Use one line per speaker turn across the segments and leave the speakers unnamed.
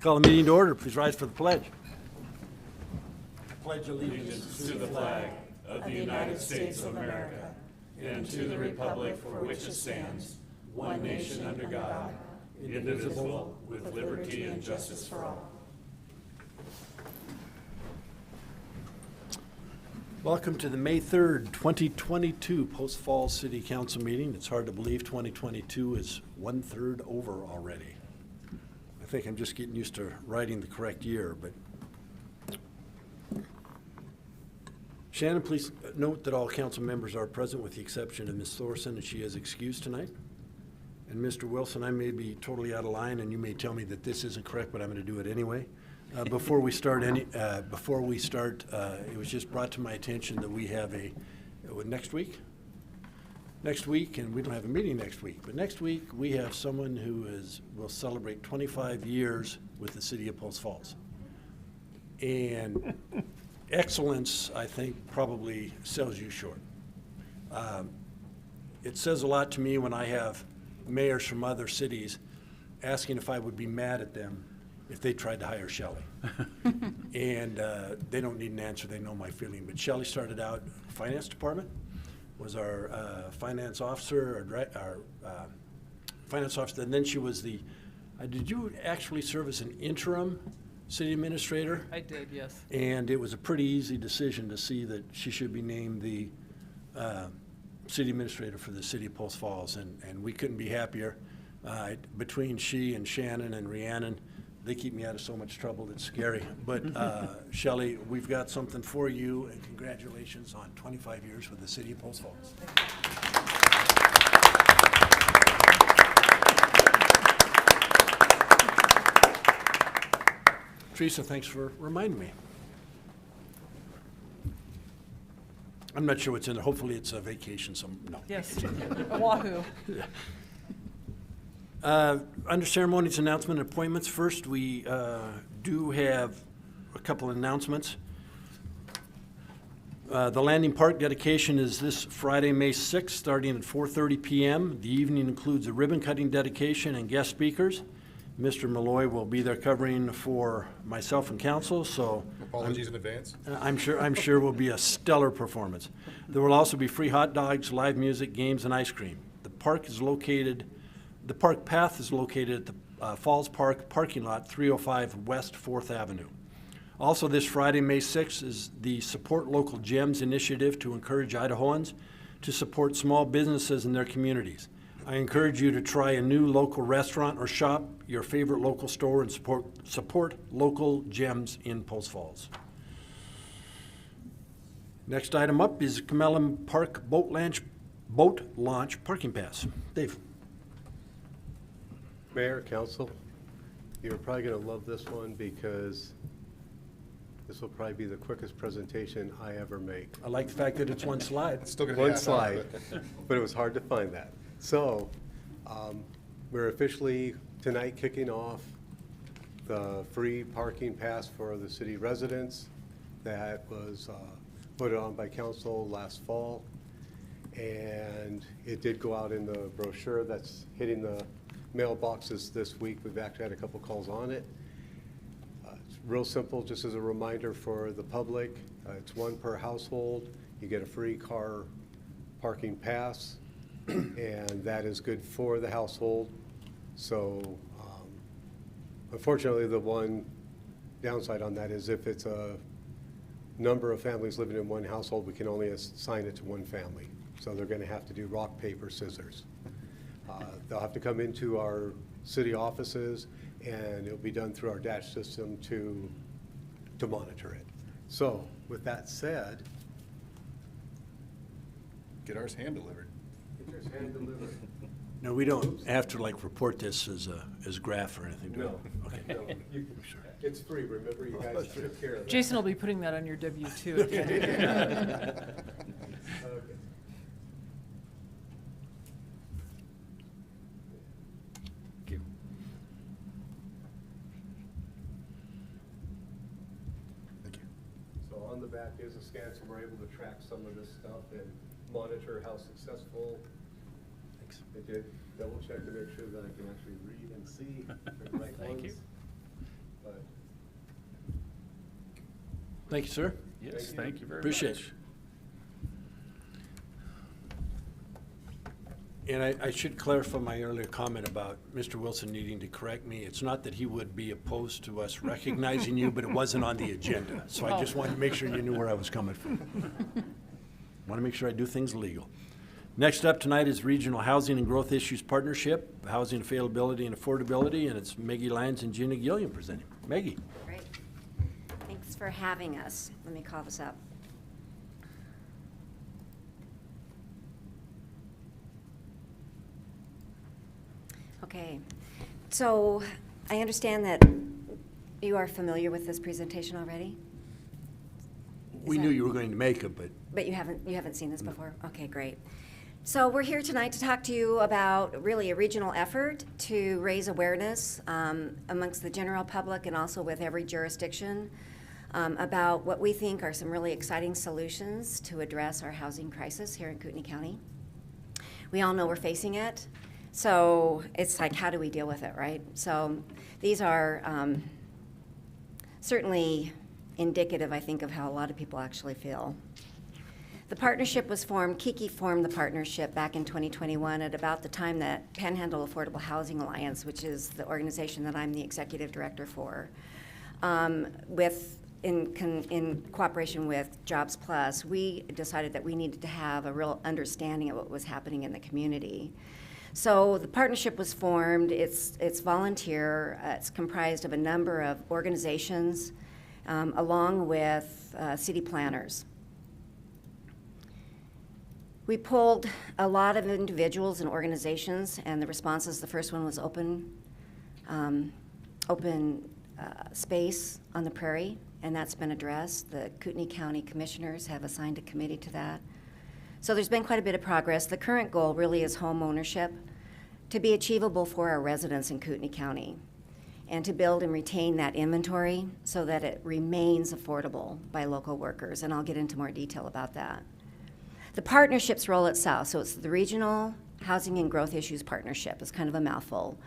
Call the meeting to order. Please rise for the pledge.
Pledge allegiance to the flag of the United States of America and to the republic for which it stands, one nation under God, indivisible, with liberty and justice for all.
Welcome to the May 3rd, 2022 Post Falls City Council meeting. It's hard to believe 2022 is 1/3 over already. I think I'm just getting used to writing the correct year, but Shannon, please note that all council members are present with the exception of Ms. Thorson, and she is excused tonight. And Mr. Wilson, I may be totally out of line, and you may tell me that this isn't correct, but I'm going to do it anyway. Before we start, it was just brought to my attention that we have next week, and we don't have a meeting next week, but next week we have someone who will celebrate 25 years with the city of Post Falls. And excellence, I think, probably sells you short. It says a lot to me when I have mayors from other cities asking if I would be mad at them if they tried to hire Shelley. And they don't need an answer, they know my feeling. But Shelley started out finance department, was our finance officer, finance officer, and then she was did you actually serve as an interim city administrator?
I did, yes.
And it was a pretty easy decision to see that she should be named the city administrator for the city of Post Falls, and we couldn't be happier. Between she and Shannon and Rhiannon, they keep me out of so much trouble, it's scary. But Shelley, we've got something for you, and congratulations on 25 years with the city of Post Falls. Teresa, thanks for reminding me. I'm not sure what's in there. Hopefully it's a vacation. No.
Yes, Oahu.
Under ceremonies, announcement, and appointments, first we do have a couple of announcements. The Landing Park dedication is this Friday, May 6th, starting at 4:30 p.m. The evening includes a ribbon cutting dedication and guest speakers. Mr. Malloy will be there covering for myself and council, so
apologies in advance.
I'm sure will be a stellar performance. There will also be free hot dogs, live music, games, and ice cream. The park path is located at the Falls Park parking lot, 305 West 4th Avenue. Also this Friday, May 6th, is the Support Local Gems initiative to encourage Idahoans to support small businesses in their communities. I encourage you to try a new local restaurant or shop your favorite local store and support local gems in Post Falls. Next item up is Camellan Park boat launch parking pass. Dave.
Mayor, Council, you're probably going to love this one because this will probably be the quickest presentation I ever make.
I like the fact that it's one slide.
It's still going to be
One
half hour,
slide, but it was hard to find that. So we're officially tonight kicking off the free parking pass for the city residents that was voted on by council last fall. And it did go out in the brochure that's hitting the mailboxes this week. We've actually had a couple calls on it. It's real simple, just as a reminder for the public. It's one per household. You get a free car parking pass, and that is good for the household. So unfortunately, the one downside on that is if it's a number of families living in one household, we can only assign it to one family. So they're going to have to do rock, paper, scissors. They'll have to come into our city offices, and it'll be done through our dash system to monitor it. So with that said,
get ours hand delivered.
get yours hand delivered.
No, we don't have to report this as graph or anything, do we?
No,
Okay.
no, you can, it's free, remember, you guys took care of that.
Jason will be putting that on your W-2.
Okay.
Thank you.
Thank you.
So on the back is a scan, so we're able to track some of this stuff and monitor how successful they did. Double check to make sure that I can actually read and see the right
Thank
ones.
you. Thank you, sir.
Yes, thank you very much.
Appreciate it. And I should clarify my earlier comment about Mr. Wilson needing to correct me. It's not that he would be opposed to us recognizing you, but it wasn't on the agenda. So I just wanted to make sure you knew where I was coming from. Want to make sure I do things legal. Next up tonight is Regional Housing and Growth Issues Partnership, Housing Availability and Affordability, and it's Maggie Lyons and Gina Gilliam presenting. Maggie.
Great. Thanks for having us. Let me call this up. Okay. So I understand that you are familiar with this presentation already?
We knew you were going to make it, but
But you haven't seen this before? Okay, great. So we're here tonight to talk to you about really a regional effort to raise awareness amongst the general public and also with every jurisdiction about what we think are some really exciting solutions to address our housing crisis here in Kootenai County. We all know we're facing it, so it's like, how do we deal with it, right? So these are certainly indicative, I think, of how a lot of people actually feel. The partnership was formed, Kiki formed the partnership back in 2021 at about the time that Panhandle Affordable Housing Alliance, which is the organization that I'm the executive director for, in cooperation with Jobs Plus, we decided that we needed to have a real understanding of what was happening in the community. So the partnership was formed, it's volunteer, it's comprised of a number of organizations, along with city planners. We pulled a lot of individuals and organizations, and the responses, the first one was open space on the prairie, and that's been addressed. The Kootenai County Commissioners have assigned a committee to that. So there's been quite a bit of progress. The current goal really is home ownership to be achievable for our residents in Kootenai County, and to build and retain that inventory so that it remains affordable by local workers, and I'll get into more detail about that. The partnership's role itself, so it's the Regional Housing and Growth Issues Partnership, it's kind of a mouthful,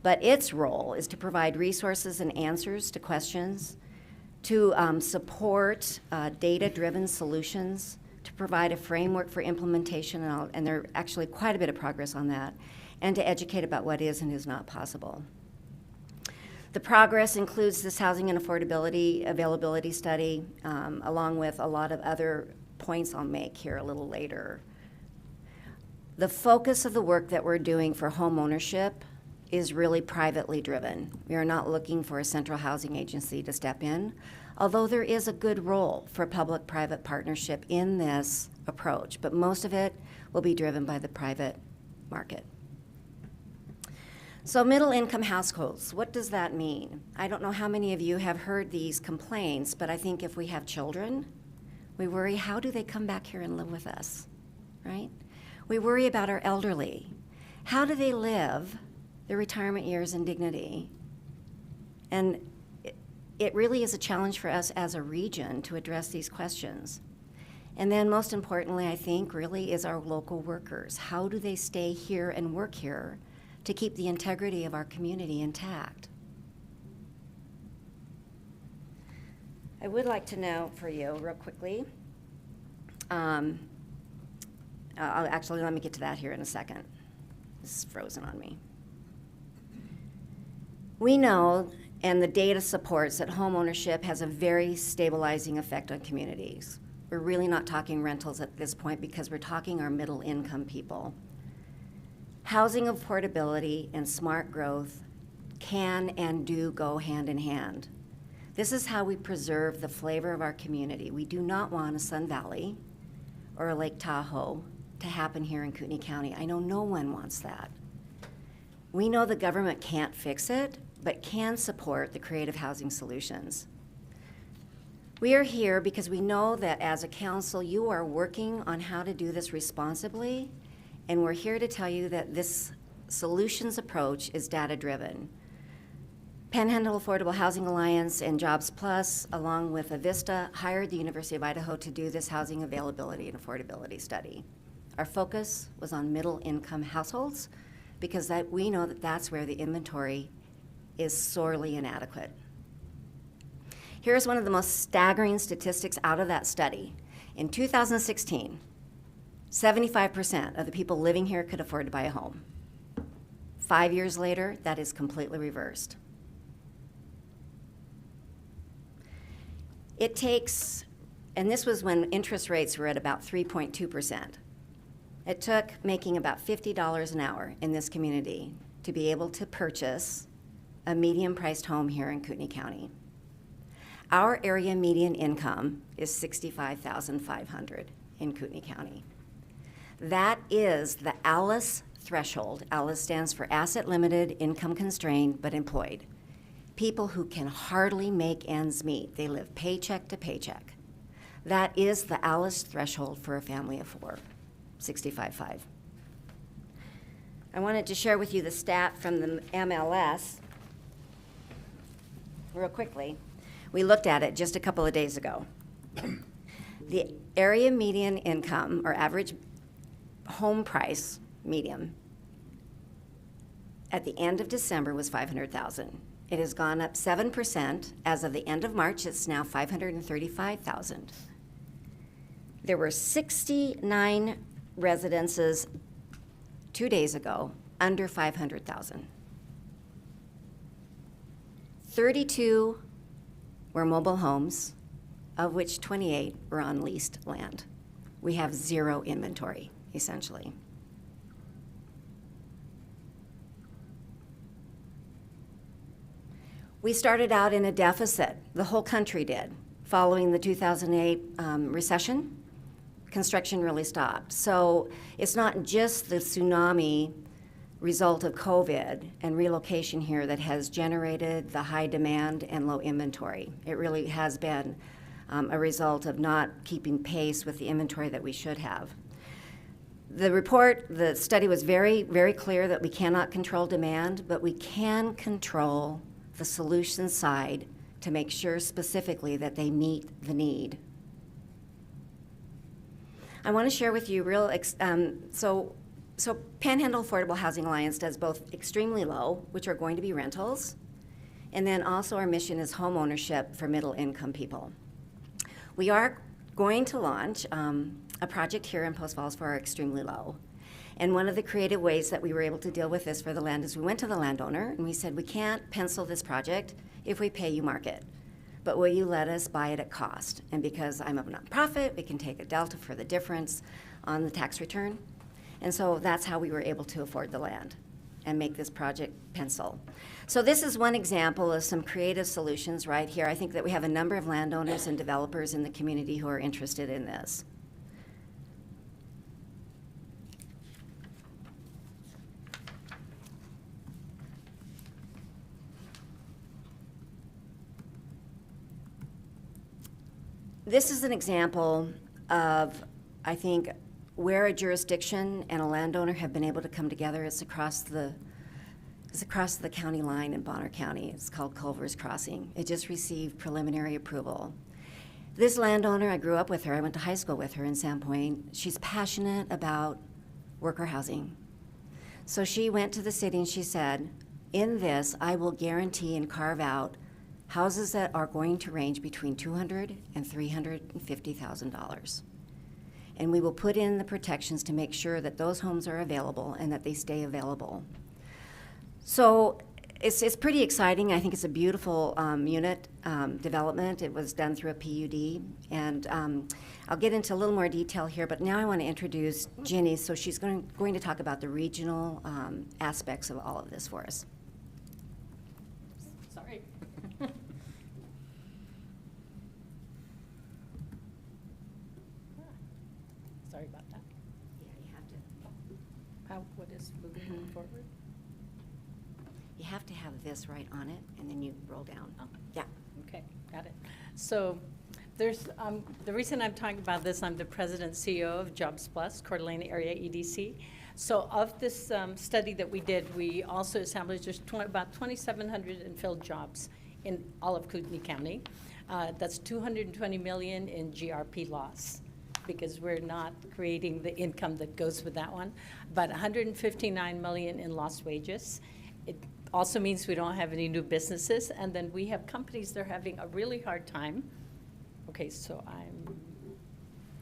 but its role is to provide resources and answers to questions, to support data-driven solutions, to provide a framework for implementation, and there's actually quite a bit of progress on that, and to educate about what is and is not possible. The progress includes this housing and affordability availability study, along with a lot of other points I'll make here a little later. The focus of the work that we're doing for home ownership is really privately driven. We are not looking for a central housing agency to step in, although there is a good role for public-private partnership in this approach, but most of it will be driven by the private market. So middle-income households, what does that mean? I don't know how many of you have heard these complaints, but I think if we have children, we worry, how do they come back here and live with us, right? We worry about our elderly. How do they live their retirement years in dignity? And it really is a challenge for us as a region to address these questions. And then most importantly, I think, really is our local workers. How do they stay here and work here to keep the integrity of our community intact? I would like to know for you, real quickly, actually, let me get to that here in a second. This is frozen on me. We know, and the data supports, that home ownership has a very stabilizing effect on communities. We're really not talking rentals at this point because we're talking our middle income people. Housing affordability and smart growth can and do go hand in hand. This is how we preserve the flavor of our community. We do not want a Sun Valley or a Lake Tahoe to happen here in Kootenai County. I know no one wants that. We know the government can't fix it, but can support the creative housing solutions. We are here because we know that as a council, you are working on how to do this responsibly, and we're here to tell you that this solutions approach is data-driven. Panhandle Affordable Housing Alliance and Jobs Plus, along with Avista, hired the University of Idaho to do this housing availability and affordability study. Our focus was on middle-income households because we know that that's where the inventory is sorely inadequate. Here's one of the most staggering statistics out of that study. In 2016, 75% of the people living here could afford to buy a home. 5 years later, that is completely reversed. It takes, and this was when interest rates were at about 3.2%. It took making about $50 an hour in this community to be able to purchase a medium-priced home here in Kootenai County. Our area median income is $65,500 in Kootenai County. That is the ALICE threshold. ALICE stands for Asset Limited, Income Constrained, but Employed. People who can hardly make ends meet. They live paycheck to paycheck. That is the ALICE threshold for a family of four, 65.5. I wanted to share with you the stat from the MLS real quickly. We looked at it just a couple of days ago. The area median income, or average home price median, at the end of December was $500,000. It has gone up 7%. As of the end of March, it's now $535,000. There were 69 residences 2 days ago under $500,000. 32 were mobile homes, of which 28 were on leased land. We have zero inventory, essentially. We started out in a deficit, the whole country did. Following the 2008 recession, construction really stopped. So it's not just the tsunami result of COVID and relocation here that has generated the high demand and low inventory. It really has been a result of not keeping pace with the inventory that we should have. The study was very, very clear that we cannot control demand, but we can control the solution side to make sure specifically that they meet the need. I want to share with you So Panhandle Affordable Housing Alliance does both extremely low, which are going to be rentals, and then also our mission is home ownership for middle income people. We are going to launch a project here in Post Falls for our extremely low. And one of the creative ways that we were able to deal with this for the land is we went to the landowner and we said, we can't pencil this project if we pay you market, but will you let us buy it at cost? And because I'm a nonprofit, we can take a delta for the difference on the tax return. And so that's how we were able to afford the land and make this project pencil. So this is one example of some creative solutions right here. I think that we have a number of landowners and developers in the community who are interested in this. This is an example of, I think, where a jurisdiction and a landowner have been able to come together. It's across the county line in Bonner County. It's called Culver's Crossing. It just received preliminary approval. This landowner, I grew up with her. I went to high school with her in Sandpoint. She's passionate about worker housing. So she went to the city and she said, in this, I will guarantee and carve out houses that are going to range between $200,000 and $350,000. And we will put in the protections to make sure that those homes are available and that they stay available. So it's pretty exciting. I think it's a beautiful unit development. It was done through a PUD. And I'll get into a little more detail here, but now I want to introduce Ginny. So she's going to talk about the regional aspects of all of this for us.
Sorry. Sorry about that.
Yeah, you have to.
What is moving forward?
You have to have this right on it, and then you roll down.
Oh.
Yeah.
Okay, got it. So there's, the reason I'm talking about this, I'm the president and CEO of Jobs Plus, Coeur d'Alene Area EDC. So of this study that we did, we also established there's about 2,700 unfilled jobs in all of Kootenai County. That's $220 million in GRP loss, because we're not creating the income that goes with that one, but $159 million in lost wages. Also means we don't have any new businesses, and then we have companies that are having a really hard time. Okay, so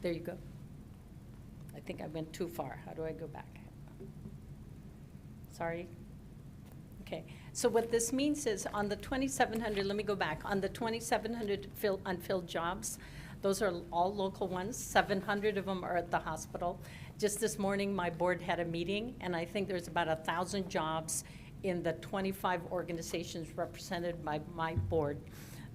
there you go. I think I went too far. How do I go back? Sorry. Okay, so what this means is on the 2,700, let me go back, on the 2,700 unfilled jobs, those are all local ones. 700 of them are at the hospital. Just this morning, my board had a meeting, and I think there's about 1,000 jobs in the 25 organizations represented by my board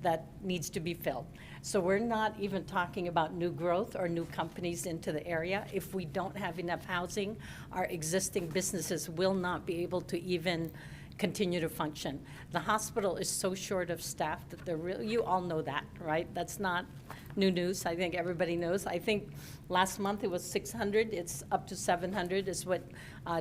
that needs to be filled. So we're not even talking about new growth or new companies into the area. If we don't have enough housing, our existing businesses will not be able to even continue to function. The hospital is so short of staff that they're really, you all know that, right? That's not new news. I think everybody knows. I think last month it was 600. It's up to 700 is what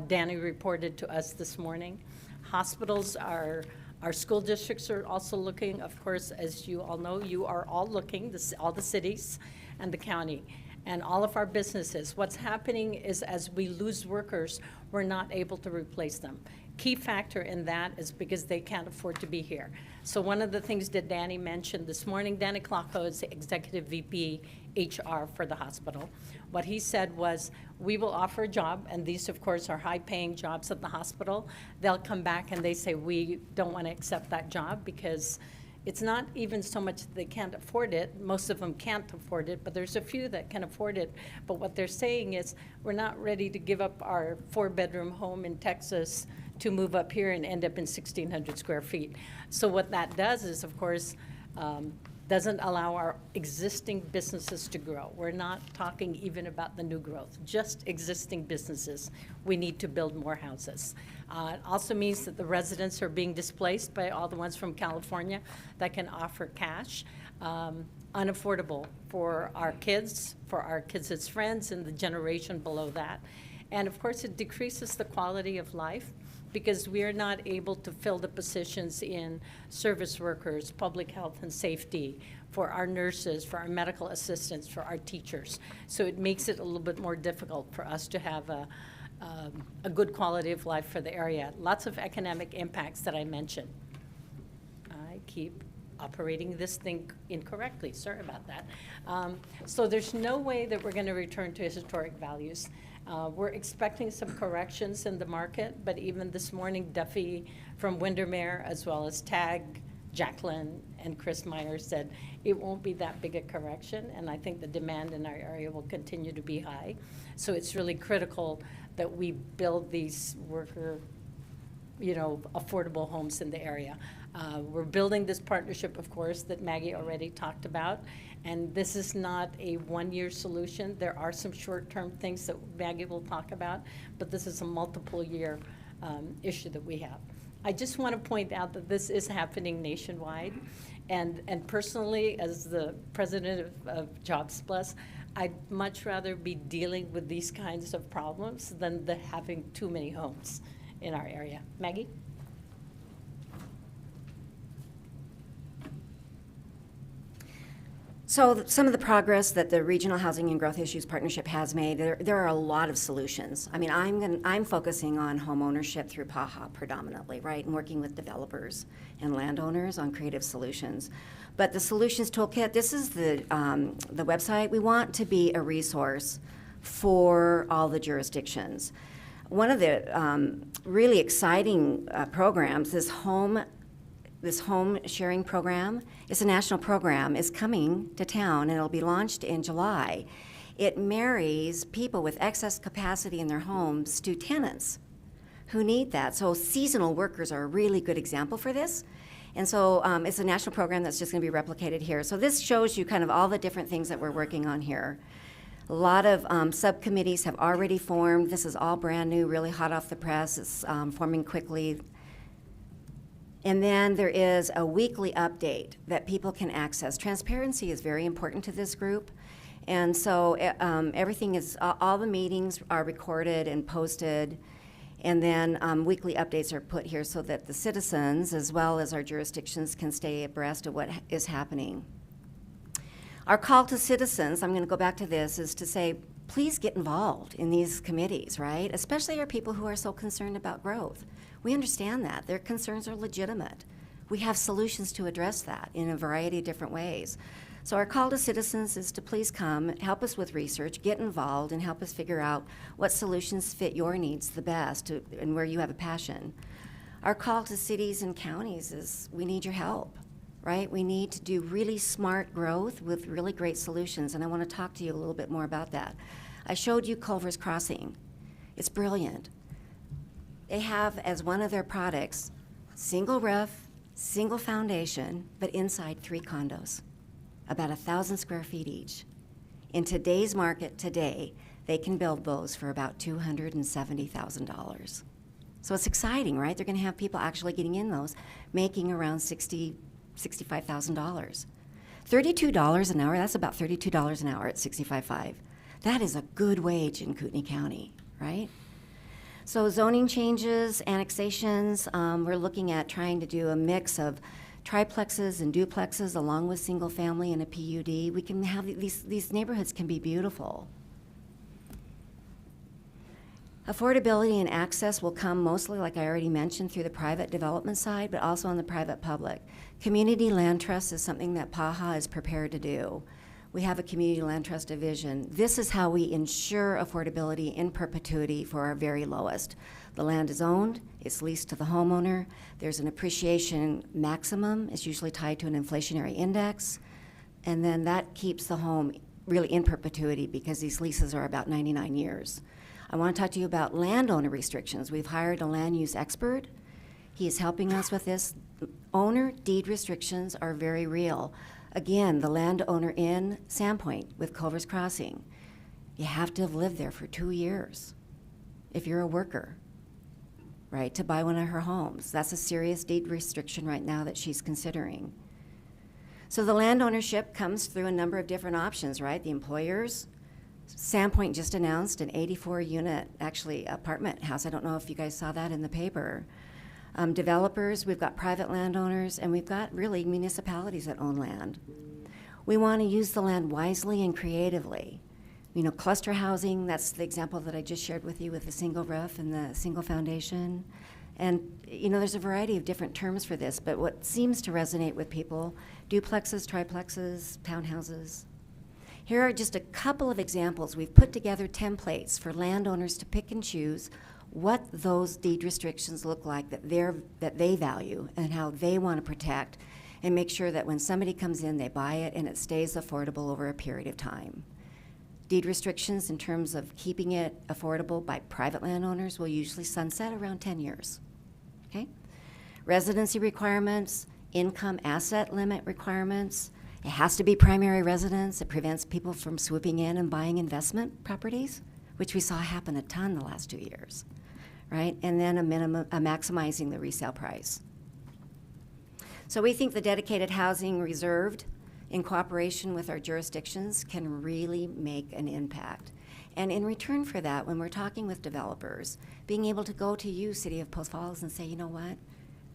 Danny reported to us this morning. Hospitals are, our school districts are also looking. Of course, as you all know, you are all looking, all the cities and the county and all of our businesses. What's happening is as we lose workers, we're not able to replace them. Key factor in that is because they can't afford to be here. So one of the things that Danny mentioned this morning, Danny Klocko is the Executive VP HR for the hospital. What he said was, we will offer a job, and these, of course, are high-paying jobs at the hospital. They'll come back and they say, we don't want to accept that job because it's not even so much that they can't afford it. Most of them can't afford it, but there's a few that can afford it. But what they're saying is, we're not ready to give up our 4-bedroom home in Texas to move up here and end up in 1,600 square feet. So what that does is, of course, doesn't allow our existing businesses to grow. We're not talking even about the new growth, just existing businesses. We need to build more houses. It also means that the residents are being displaced by all the ones from California that can offer cash. Unaffordable for our kids, friends, and the generation below that. And of course, it decreases the quality of life because we are not able to fill the positions in service workers, public health and safety, for our nurses, for our medical assistants, for our teachers. So it makes it a little bit more difficult for us to have a good quality of life for the area. Lots of economic impacts that I mentioned. I keep operating this thing incorrectly. Sorry about that. So there's no way that we're going to return to historic values. We're expecting some corrections in the market, but even this morning, Duffy from Windermere, as well as TAG, Jacqueline, and Chris Meyer said it won't be that big a correction, and I think the demand in our area will continue to be high. So it's really critical that we build these worker, affordable homes in the area. We're building this partnership, of course, that Maggie already talked about, and this is not a one-year solution. There are some short-term things that Maggie will talk about, but this is a multiple-year issue that we have. I just want to point out that this is happening nationwide, and personally, as the president of Jobs Plus, I'd much rather be dealing with these kinds of problems than having too many homes in our area. Maggie?
So some of the progress that the Regional Housing and Growth Issues Partnership has made, there are a lot of solutions. I mean, I'm focusing on home ownership through PAHA predominantly, right, and working with developers and landowners on creative solutions. But the Solutions Toolkit, this is the website. We want to be a resource for all the jurisdictions. One of the really exciting programs, this home sharing program, it's a national program, is coming to town, and it'll be launched in July. It marries people with excess capacity in their homes to tenants who need that. So seasonal workers are a really good example for this. And so it's a national program that's just going to be replicated here. So this shows you kind of all the different things that we're working on here. A lot of subcommittees have already formed. This is all brand new, really hot off the press. It's forming quickly. And then there is a weekly update that people can access. Transparency is very important to this group. And so everything is, all the meetings are recorded and posted. And then weekly updates are put here so that the citizens, as well as our jurisdictions, can stay abreast of what is happening. Our call to citizens, I'm going to go back to this, is to say, please get involved in these committees, right? Especially our people who are so concerned about growth. We understand that. Their concerns are legitimate. We have solutions to address that in a variety of different ways. So our call to citizens is to please come, help us with research, get involved, and help us figure out what solutions fit your needs the best and where you have a passion. Our call to cities and counties is we need your help, right? We need to do really smart growth with really great solutions, and I want to talk to you a little bit more about that. I showed you Culver's Crossing. It's brilliant. They have as one of their products single roof, single foundation, but inside 3 condos, about 1,000 square feet each. In today's market today, they can build those for about $270,000. So it's exciting, right? They're going to have people actually getting in those, making around $65,000. $32 an hour, that's about $32 an hour at $65,500. That is a good wage in Kootenai County, right? So zoning changes, annexations, we're looking at trying to do a mix of triplexes and duplexes along with single family and a PUD. We can have these neighborhoods can be beautiful. Affordability and access will come mostly, like I already mentioned, through the private development side, but also on the private public. Community land trust is something that PAHA is prepared to do. We have a community land trust division. This is how we ensure affordability in perpetuity for our very lowest. The land is owned, it's leased to the homeowner, there's an appreciation maximum, it's usually tied to an inflationary index, and then that keeps the home really in perpetuity because these leases are about 99 years. I want to talk to you about landowner restrictions. We've hired a land use expert. He is helping us with this. Owner deed restrictions are very real. Again, the landowner in Sandpoint with Culver's Crossing, you have to have lived there for 2 years if you're a worker, right, to buy one of her homes. That's a serious deed restriction right now that she's considering. So the land ownership comes through a number of different options, right? The employers. Sandpoint just announced an 84-unit, actually, apartment house. I don't know if you guys saw that in the paper. Developers, we've got private landowners, and we've got really municipalities that own land. We want to use the land wisely and creatively. You know, cluster housing, that's the example that I just shared with you with the single roof and the single foundation. And, you know, there's a variety of different terms for this, but what seems to resonate with people, duplexes, triplexes, townhouses. Here are just a couple of examples. We've put together templates for landowners to pick and choose what those deed restrictions look like that they value and how they want to protect and make sure that when somebody comes in, they buy it and it stays affordable over a period of time. Deed restrictions in terms of keeping it affordable by private landowners will usually sunset around 10 years, okay? Residency requirements, income asset limit requirements. It has to be primary residence. It prevents people from swooping in and buying investment properties, which we saw happen a ton the last 2 years, right? And then a maximizing the resale price. So we think the dedicated housing reserved in cooperation with our jurisdictions can really make an impact. And in return for that, when we're talking with developers, being able to go to you, City of Post Falls, and say, you know what?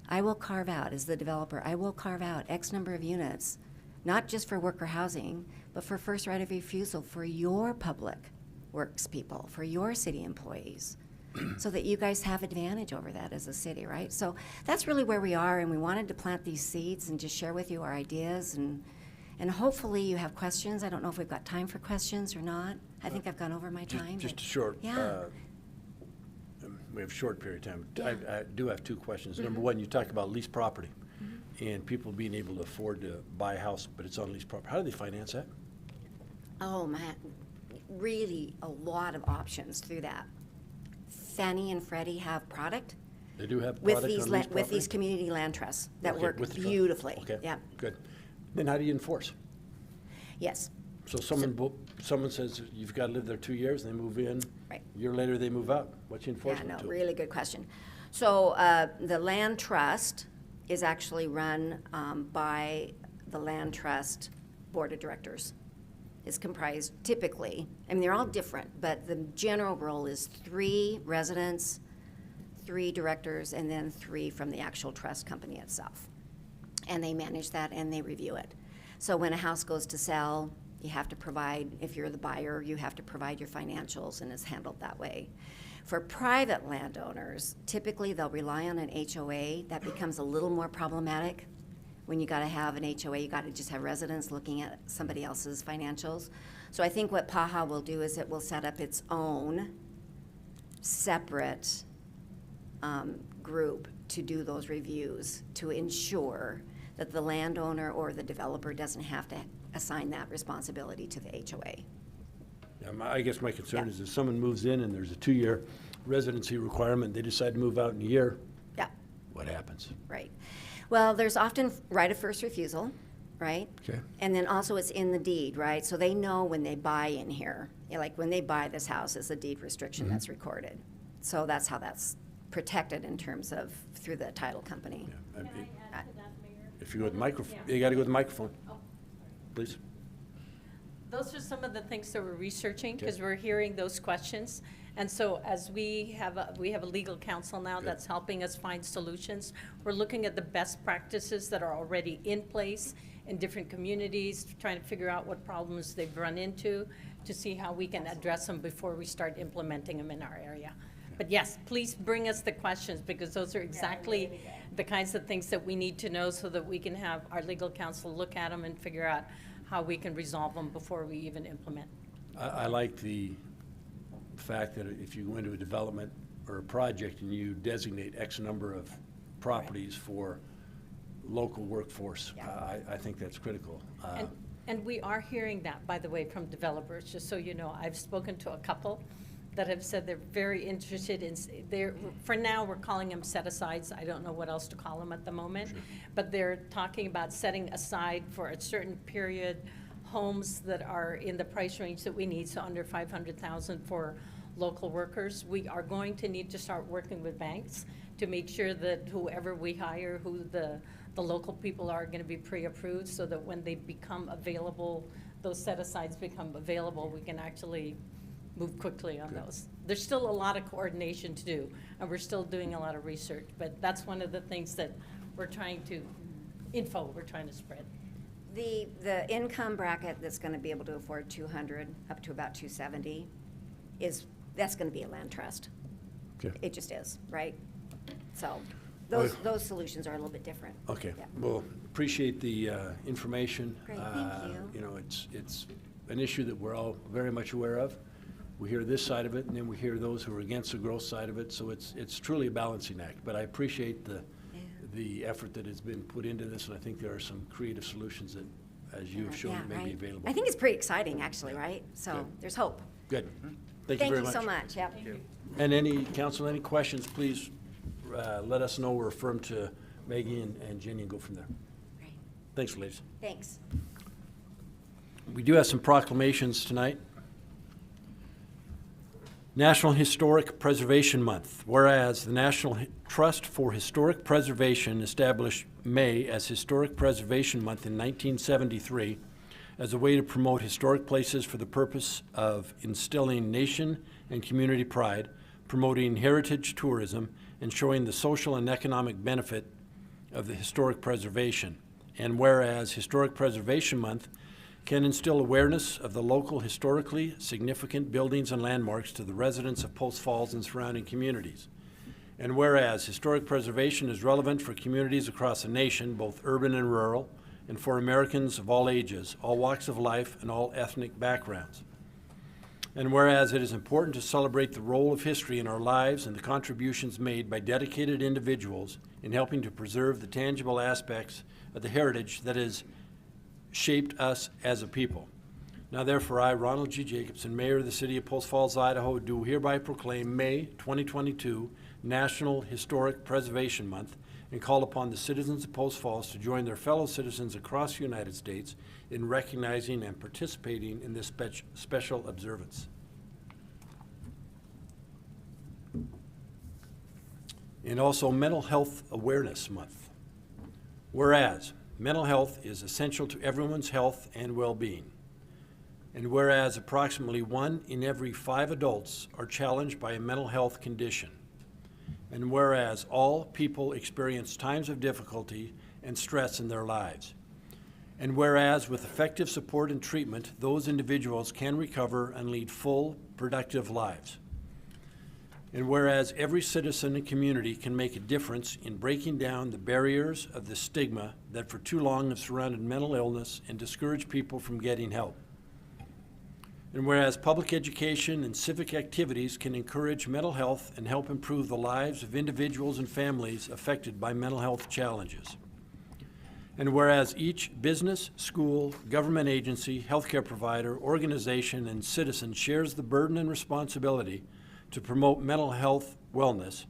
I will carve out, as the developer, I will carve out X number of units, not just for worker housing, but for first right of refusal for your public works people, for your city employees, so that you guys have advantage over that as a city, right? So that's really where we are, and we wanted to plant these seeds and just share with you our ideas, and hopefully you have questions. I don't know if we've got time for questions or not. I think I've gone over my time.
Just
but-
a short.
Yeah.
We have a short period of time.
Yeah.
I do have 2 questions. Number one, you talk about leased property and people being able to afford to buy a house, but it's on leased property. How do they finance that?
Oh, man, really a lot of options through that. Fannie and Freddie have product
They do have
with
product
these,
on leased
with
property?
these community land trusts that
Okay,
work
with the-
beautifully.
Okay,
Yeah,
good. Then how do you enforce?
yes,
So someone says you've got to live there 2 years, and they move in.
Right.
A year later, they move out. What's the
yeah,
enforcement
no,
tool?
really good question. So the land trust is actually run by the land trust board of directors. It's comprised typically, I mean, they're all different, but the general role is 3 residents, 3 directors, and then 3 from the actual trust company itself. And they manage that and they review it. So when a house goes to sell, you have to provide, if you're the buyer, you have to provide your financials, and it's handled that way. For private landowners, typically they'll rely on an HOA. That becomes a little more problematic. When you gotta have an HOA, you gotta just have residents looking at somebody else's financials. So I think what PAHA will do is it will set up its own separate group to do those reviews to ensure that the landowner or the developer doesn't have to assign that responsibility to the HOA.
Yeah, I guess my concern
Yeah.
is if someone moves in and there's a 2-year residency requirement, they decide to move out in a year,
Yeah,
what happens?
right. Well, there's often right of first refusal, right?
Okay.
And then also it's in the deed, right? So they know when they buy in here, like when they buy this house, it's a deed restriction that's recorded. So that's how that's protected in terms of through the title company.
Yeah,
Can I add to that, Mayor?
If you go with the microphone,
Yeah.
you gotta go with the microphone,
Oh,
please.
those are some of the things that we're researching, because we're hearing those questions. And so as we have a legal counsel now that's helping us find solutions. We're looking at the best practices that are already in place in different communities, trying to figure out what problems they've run into, to see how we can address them before we start implementing them in our area. But yes, please bring us the questions, because those are exactly the kinds of things that we need to know, so that we can have our legal counsel look at them and figure out how we can resolve them before we even implement.
I like the fact that if you go into a development or a project and you designate X number of properties for local workforce,
Yeah.
I think that's critical.
And we are hearing that, by the way, from developers, just so you know. I've spoken to a couple that have said they're very interested in, for now, we're calling them set-asides. I don't know what else to call them at the moment. But they're talking about setting aside for a certain period homes that are in the price range that we need, so under 500,000 for local workers. We are going to need to start working with banks to make sure that whoever we hire, who the local people are gonna be pre-approved, so that when they become available, those set-asides become available, we can actually move quickly on those. There's still a lot of coordination to do, and we're still doing a lot of research, but that's one of the things that we're trying to spread.
The income bracket that's gonna be able to afford 200 up to about 270 that's gonna be a land trust.
Okay.
It just is, right? So those solutions are a little bit different.
Okay,
Yeah.
well, appreciate the information.
Great, thank you.
You know, it's an issue that we're all very much aware of. We hear this side of it, and then we hear those who are against the growth side of it, so it's truly a balancing act. But I appreciate the effort that has been put into this, and I think there are some creative solutions that, as you have shown,
Yeah,
may be
right.
available.
I think it's pretty exciting, actually, right? So
Good.
there's hope.
Good. Thank you very much.
so much, yep.
And any, council, any questions, please let us know. We're refer them to Maggie and Jenny and go from there.
Great.
Thanks, ladies.
Thanks.
We do have some proclamations tonight. National Historic Preservation Month. Whereas the National Trust for Historic Preservation established May as Historic Preservation Month in 1973 as a way to promote historic places for the purpose of instilling nation and community pride, promoting heritage tourism, and showing the social and economic benefit of the historic preservation. And whereas Historic Preservation Month can instill awareness of the local historically significant buildings and landmarks to the residents of Post Falls and surrounding communities. And whereas historic preservation is relevant for communities across the nation, both urban and rural, and for Americans of all ages, all walks of life, and all ethnic backgrounds. And whereas it is important to celebrate the role of history in our lives and the contributions made by dedicated individuals in helping to preserve the tangible aspects of the heritage that has shaped us as a people. Now therefore, I, Ronald G. Jacobson, Mayor of the City of Post Falls, Idaho, do hereby proclaim May 2022 National Historic Preservation Month and call upon the citizens of Post Falls to join their fellow citizens across the United States in recognizing and participating in this special observance. And also Mental Health Awareness Month. Whereas mental health is essential to everyone's health and well-being. And whereas approximately 1 in every 5 adults are challenged by a mental health condition. And whereas all people experience times of difficulty and stress in their lives. And whereas with effective support and treatment, those individuals can recover and lead full, productive lives. And whereas every citizen and community can make a difference in breaking down the barriers of the stigma that for too long have surrounded mental illness and discouraged people from getting help. And whereas public education and civic activities can encourage mental health and help improve the lives of individuals and families affected by mental health challenges. And whereas each business, school, government agency, healthcare provider, organization, and citizen shares the burden and responsibility to promote mental health wellness,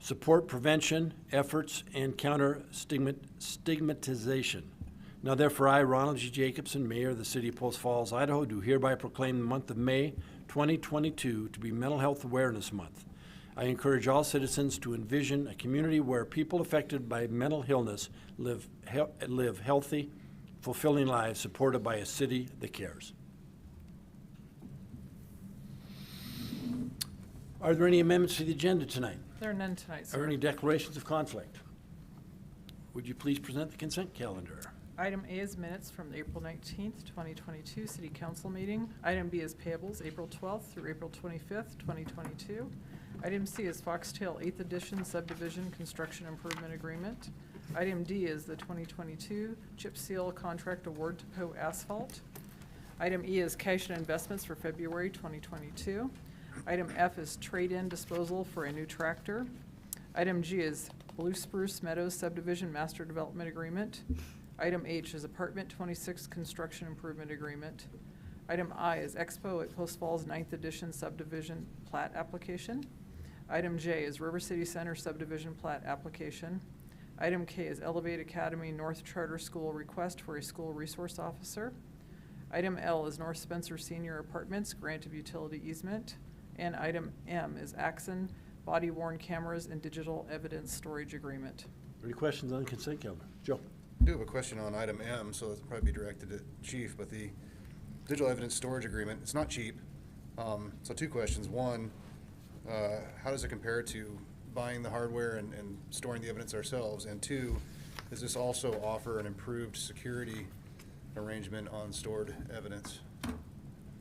support prevention efforts, and counter stigmatization. Now therefore, I, Ronald G. Jacobson, Mayor of the City of Post Falls, Idaho, do hereby proclaim the month of May 2022 to be Mental Health Awareness Month. I encourage all citizens to envision a community where people affected by mental illness live healthy, fulfilling lives supported by a city that cares. Are there any amendments to the agenda tonight?
There are none tonight,
Are
sir.
there any declarations of conflict? Would you please present the consent calendar?
Item A is minutes from the April 19th, 2022 City Council meeting. Item B is payables, April 12th through April 25th, 2022. Item C is Foxtail 8th Edition Subdivision Construction Improvement Agreement. Item D is the 2022 Chip Seal Contract Award to Poe Asphalt. Item E is cash and investments for February 2022. Item F is trade-in disposal for a new tractor. Item G is Blue Spruce Meadows Subdivision Master Development Agreement. Item H is Apartment 26 Construction Improvement Agreement. Item I is Expo at Post Falls 9th Edition Subdivision Plat Application. Item J is River City Center Subdivision Plat Application. Item K is Elevate Academy North Charter School Request for a School Resource Officer. Item L is North Spencer Senior Apartments Grant of Utility Easement. And item M is Axon Body-Worn Cameras and Digital Evidence Storage Agreement.
Any questions on the consent calendar? Joe?
I do have a question on item M, so it'll probably be directed at Chief, but the digital evidence storage agreement, it's not cheap. So two questions. One, how does it compare to buying the hardware and storing the evidence ourselves? And two, does this also offer an improved security arrangement on stored evidence?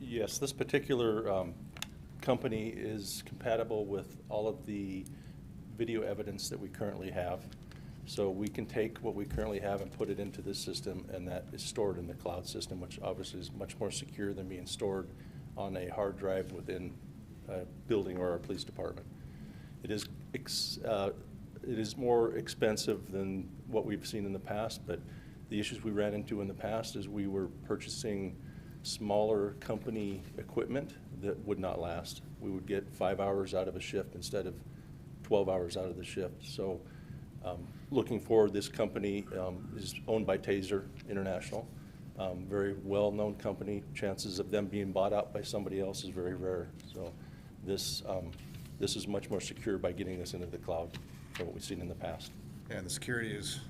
Yes, this particular company is compatible with all of the video evidence that we currently have. So we can take what we currently have and put it into this system, and that is stored in the cloud system, which obviously is much more secure than being stored on a hard drive within a building or a police department. It is more expensive than what we've seen in the past, but the issues we ran into in the past is we were purchasing smaller company equipment that would not last. We would get 5 hours out of a shift instead of 12 hours out of the shift. So looking forward, this company is owned by Taser International, very well-known company. Chances of them being bought out by somebody else is very rare. So this is much more secure by getting this into the cloud than what we've seen in the past.
And the security is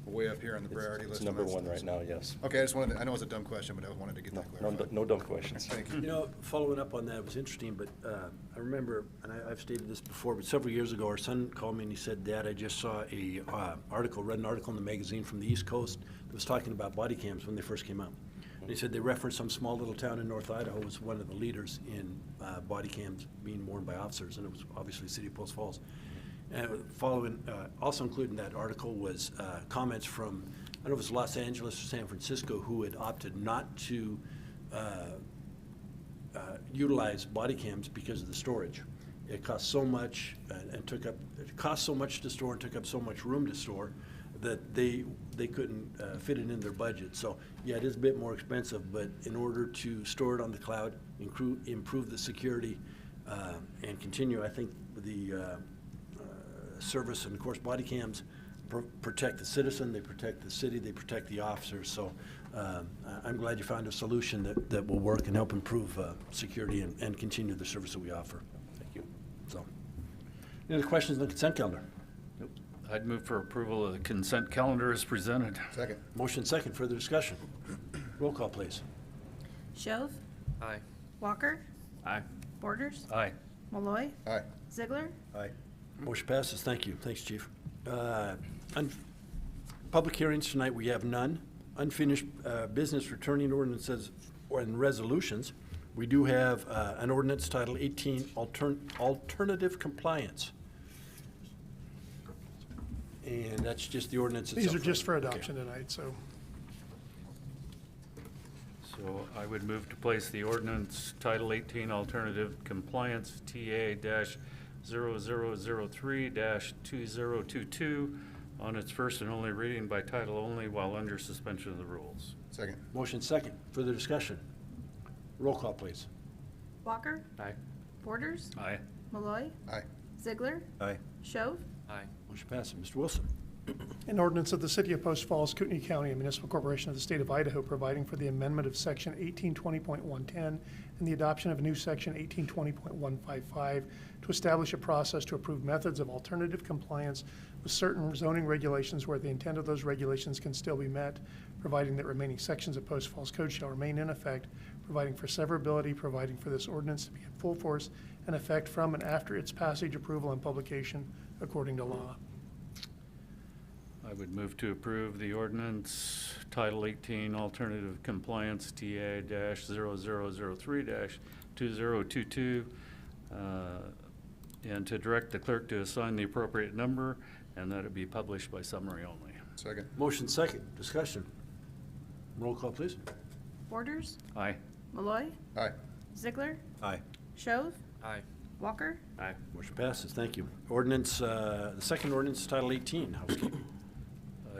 way up here on the priority list.
It's number one right now, yes.
Okay, I just wanted to, I know it's a dumb question, but I wanted to get that clarified.
No dumb questions.
Thank
You
you.
know, following up on that was interesting, but I remember, and I've stated this before, but several years ago, our son called me and he said, Dad, I just saw a read an article in the magazine from the East Coast that was talking about body cams when they first came out. And he said they referenced some small little town in North Idaho was one of the leaders in body cams being worn by officers, and it was obviously City of Post Falls. And also included in that article was comments from, I don't know if it was Los Angeles or San Francisco, who had opted not to utilize body cams because of the storage. It cost so much it cost so much to store and took up so much room to store that they couldn't fit it in their budget. So yeah, it is a bit more expensive, but in order to store it on the cloud, improve the security, and continue, I think the service, and of course body cams protect the citizen, they protect the city, they protect the officers. So I'm glad you found a solution that will work and help improve security and continue the service that we offer.
Thank you.
So, any other questions on the consent calendar?
Nope. I'd move for approval of the consent calendar as presented.
Second.
Motion second, further discussion. Roll call, please.
Shove,
Aye.
Walker,
Aye.
Borders,
Aye.
Malloy,
Aye.
Ziegler,
Aye. Motion passes. Thank you. Thanks, Chief. Public hearings tonight, we have none. Unfinished business returning ordinances and resolutions. We do have an ordinance, Title 18, Alternative Compliance. And that's just the ordinance itself.
These are just for
right?
adoption tonight, so.
So I would move to place the ordinance Title 18 Alternative Compliance TA-0003-2022 on its first and only reading by title only while under suspension of the rules.
Second.
Motion second. Further discussion? Roll call, please.
Walker.
Aye.
Borders.
Aye.
Malloy.
Aye.
Ziegler.
Aye.
Shove.
Aye.
Motion passes. Mr. Wilson.
An ordinance of the City of Post Falls, Kootenai County, a municipal corporation of the state of Idaho, providing for the amendment of section 1820.110 and the adoption of a new section 1820.155 to establish a process to approve methods of alternative compliance with certain zoning regulations where the intent of those regulations can still be met, providing that remaining sections of Post Falls Code shall remain in effect, providing for severability, providing for this ordinance to be in full force and effect from and after its passage, approval, and publication according to law.
I would move to approve the ordinance Title 18 Alternative Compliance TA-0003-2022 and to direct the clerk to assign the appropriate number and that it be published by summary only.
Second.
Motion second. Discussion? Roll call, please.
Borders.
Aye.
Malloy.
Aye.
Ziegler.
Aye.
Shove.
Aye.
Walker.
Aye.
Motion passes. Thank you. Ordinance, the second ordinance, Title 18, Housekeeping.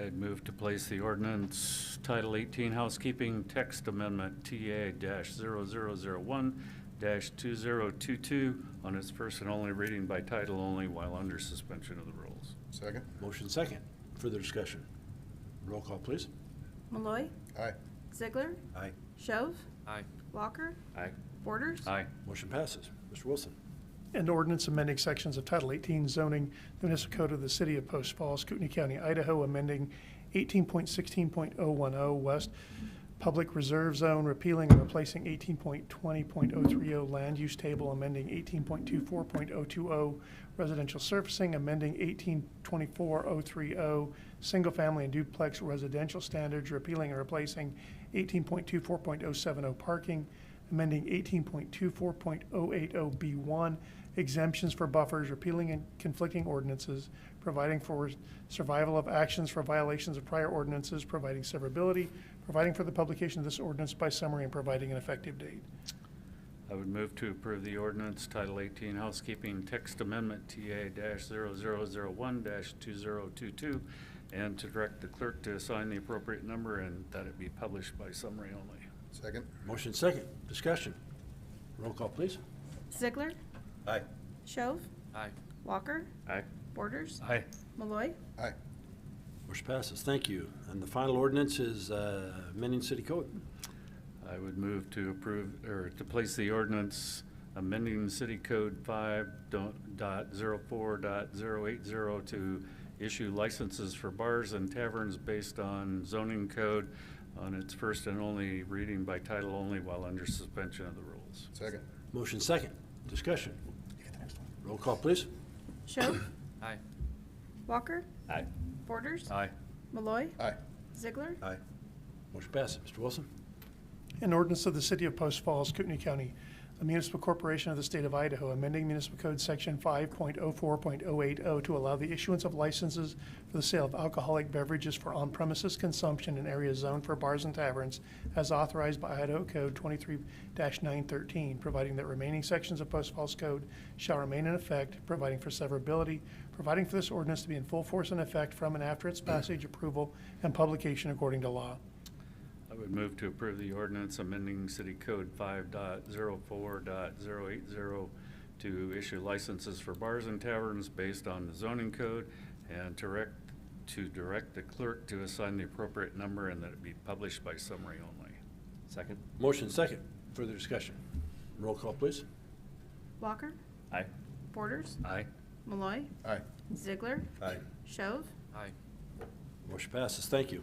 I'd move to place the ordinance Title 18 Housekeeping Text Amendment TA-0001-2022 on its first and only reading by title only while under suspension of the rules.
Second.
Motion second. Further discussion? Roll call, please.
Malloy.
Aye.
Ziegler.
Aye.
Shove.
Aye.
Walker.
Aye.
Borders.
Aye.
Motion passes. Mr. Wilson.
An ordinance amending sections of Title 18 zoning, the municipal code of the City of Post Falls, Kootenai County, Idaho, amending 18.16.010 West Public Reserve Zone, repealing and replacing 18.20.030 Land Use Table, amending 18.24.020 Residential Surfacing, amending 18.24.030 Single Family and Duplex Residential Standards, repealing and replacing 18.24.070 Parking, amending 18.24.080B1 exemptions for buffers, repealing and conflicting ordinances, providing for survival of actions for violations of prior ordinances, providing severability, providing for the publication of this ordinance by summary, and providing an effective date.
I would move to approve the ordinance Title 18 Housekeeping Text Amendment TA-0001-2022 and to direct the clerk to assign the appropriate number and that it be published by summary only.
Second.
Motion second. Discussion? Roll call, please.
Ziegler.
Aye.
Shove.
Aye.
Walker.
Aye.
Borders.
Aye.
Malloy.
Aye.
Motion passes. Thank you. And the final ordinance is amending city code.
I would move to approve, or to place the ordinance amending City Code 5.04.080 to issue licenses for bars and taverns based on zoning code on its first and only reading by title only while under suspension of the rules.
Second.
Motion second. Discussion? Roll call, please.
Shove.
Aye.
Walker.
Aye.
Borders.
Aye.
Malloy.
Aye.
Ziegler.
Aye.
Motion passes. Mr. Wilson.
An ordinance of the City of Post Falls, Kootenai County, a municipal corporation of the state of Idaho, amending municipal code section 5.04.080 to allow the issuance of licenses for the sale of alcoholic beverages for on-premises consumption in areas zoned for bars and taverns as authorized by Idaho Code 23-913, providing that remaining sections of Post Falls Code shall remain in effect, providing for severability, providing for this ordinance to be in full force and effect from and after its passage, approval, and publication according to law.
I would move to approve the ordinance amending City Code 5.04.080 to issue licenses for bars and taverns based on the zoning code and to direct the clerk to assign the appropriate number and that it be published by summary only.
Second.
Motion second. Further discussion? Roll call, please.
Walker.
Aye.
Borders.
Aye.
Malloy.
Aye.
Ziegler.
Aye.
Shove.
Aye.
Motion passes. Thank you.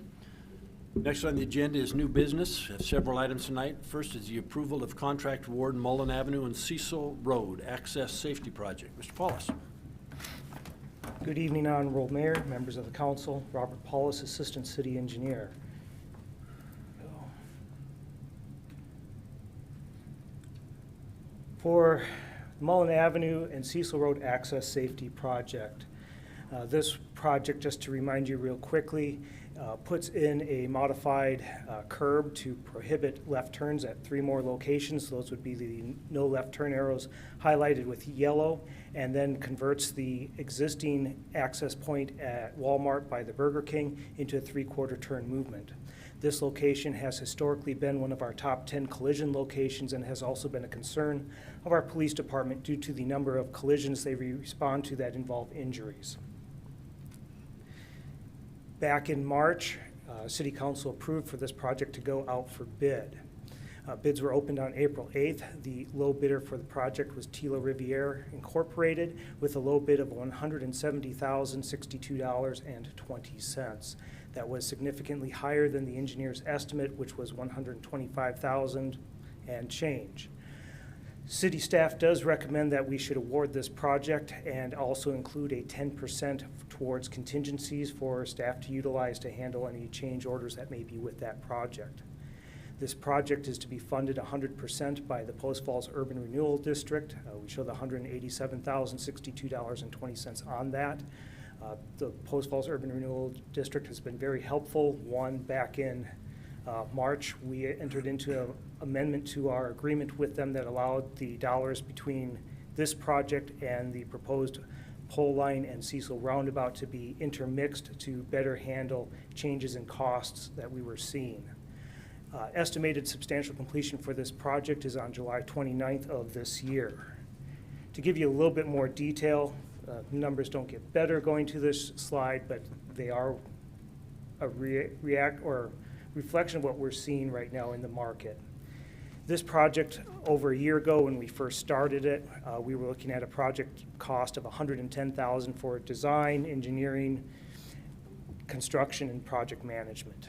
Next on the agenda is new business. We have several items tonight. First is the approval of contract award Mullan Avenue and Cecil Road Access Safety Project. Mr. Paulus.
Good evening, Honorable Mayor, members of the council. Robert Paulus, Assistant City Engineer. For Mullan Avenue and Cecil Road Access Safety Project. This project, just to remind you real quickly, puts in a modified curb to prohibit left turns at 3 more locations. Those would be the no left turn arrows highlighted with yellow, and then converts the existing access point at Walmart by the Burger King into a 3/4 turn movement. This location has historically been one of our top 10 collision locations and has also been a concern of our police department due to the number of collisions they respond to that involve injuries. Back in March, City Council approved for this project to go out for bid. Bids were opened on April 8th. The low bidder for the project was Tila Riviere Incorporated with a low bid of $170,062.20. That was significantly higher than the engineer's estimate, which was $125,000 and change. City staff does recommend that we should award this project and also include a 10% towards contingencies for staff to utilize to handle any change orders that may be with that project. This project is to be funded 100% by the Post Falls Urban Renewal District. We show the $187,062.20 on that. The Post Falls Urban Renewal District has been very helpful. One, back in March, we entered into an amendment to our agreement with them that allowed the dollars between this project and the proposed Poleline and Cecil Roundabout to be intermixed to better handle changes in costs that we were seeing. Estimated substantial completion for this project is on July 29th of this year. To give you a little bit more detail, numbers don't get better going to this slide, but they are a reflection of what we're seeing right now in the market. This project, over a year ago when we first started it, we were looking at a project cost of $110,000 for design, engineering, construction, and project management.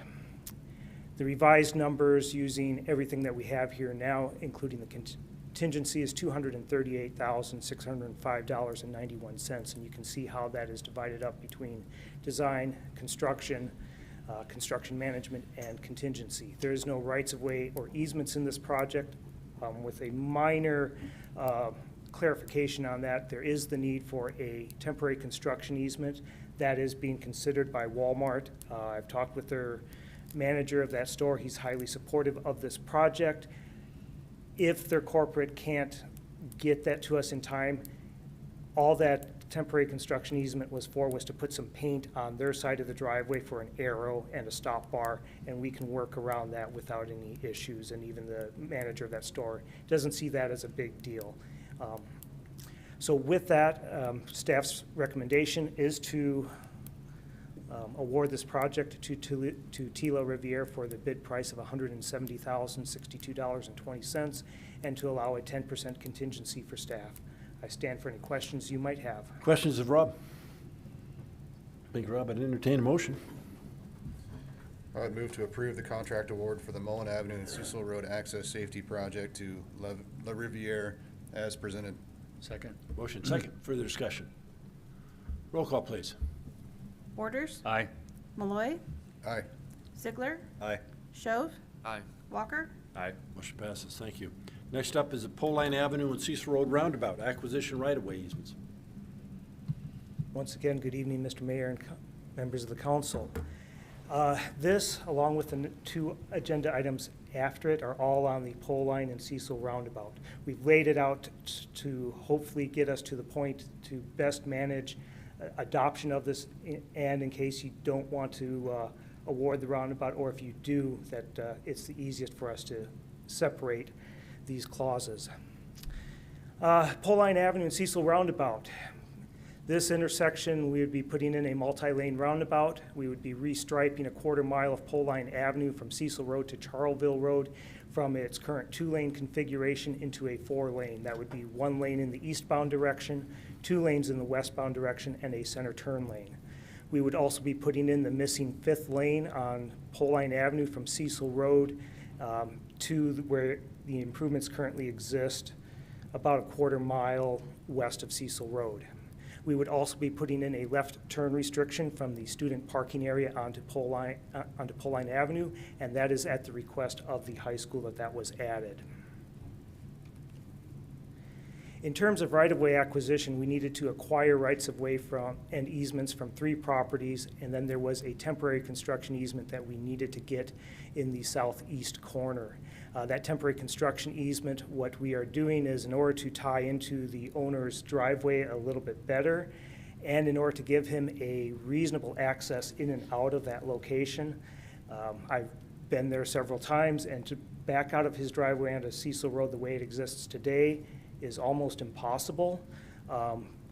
The revised numbers using everything that we have here now, including the contingency, is $238,605.91, and you can see how that is divided up between design, construction, construction management, and contingency. There is no rights-of-way or easements in this project. With a minor clarification on that, there is the need for a temporary construction easement. That is being considered by Walmart. I've talked with their manager of that store. He's highly supportive of this project. If their corporate can't get that to us in time, all that temporary construction easement was to put some paint on their side of the driveway for an arrow and a stop bar, and we can work around that without any issues, and even the manager of that store doesn't see that as a big deal. So with that, staff's recommendation is to award this project to Tila Riviere for the bid price of $170,062.20 and to allow a 10% contingency for staff. I stand for any questions you might have.
Questions of Rob? Thank you, Rob. I'd entertain a motion.
I'd move to approve the contract award for the Mullan Avenue and Cecil Road Access Safety Project to La Riviere as presented.
Second.
Motion second. Further discussion. Roll call, please.
Borders.
Aye.
Malloy.
Aye.
Ziegler.
Aye.
Shove.
Aye.
Walker.
Aye.
Motion passes. Thank you. Next up is the Poleline Avenue and Cecil Road Roundabout, acquisition right-of-way easements.
Once again, good evening, Mr. Mayor and members of the council. This, along with the 2 agenda items after it, are all on the Poleline and Cecil Roundabout. We've laid it out to hopefully get us to the point to best manage adoption of this, and in case you don't want to award the roundabout, or if you do, that it's the easiest for us to separate these clauses. Poleline Avenue and Cecil Roundabout. This intersection, we would be putting in a multi-lane roundabout. We would be restriping a 1/4 mile of Poleline Avenue from Cecil Road to Charleville Road from its current 2-lane configuration into a 4-lane. That would be 1 lane in the eastbound direction, 2 lanes in the westbound direction, and a center turn lane. We would also be putting in the missing 5th lane on Poleline Avenue from Cecil Road to where the improvements currently exist, about a 1/4 mile west of Cecil Road. We would also be putting in a left turn restriction from the student parking area onto Poleline Avenue, and that is at the request of the high school that was added. In terms of right-of-way acquisition, we needed to acquire rights-of-way from and easements from 3 properties, and then there was a temporary construction easement that we needed to get in the southeast corner. That temporary construction easement, what we are doing is in order to tie into the owner's driveway a little bit better, and in order to give him a reasonable access in and out of that location. I've been there several times, and to back out of his driveway onto Cecil Road the way it exists today is almost impossible.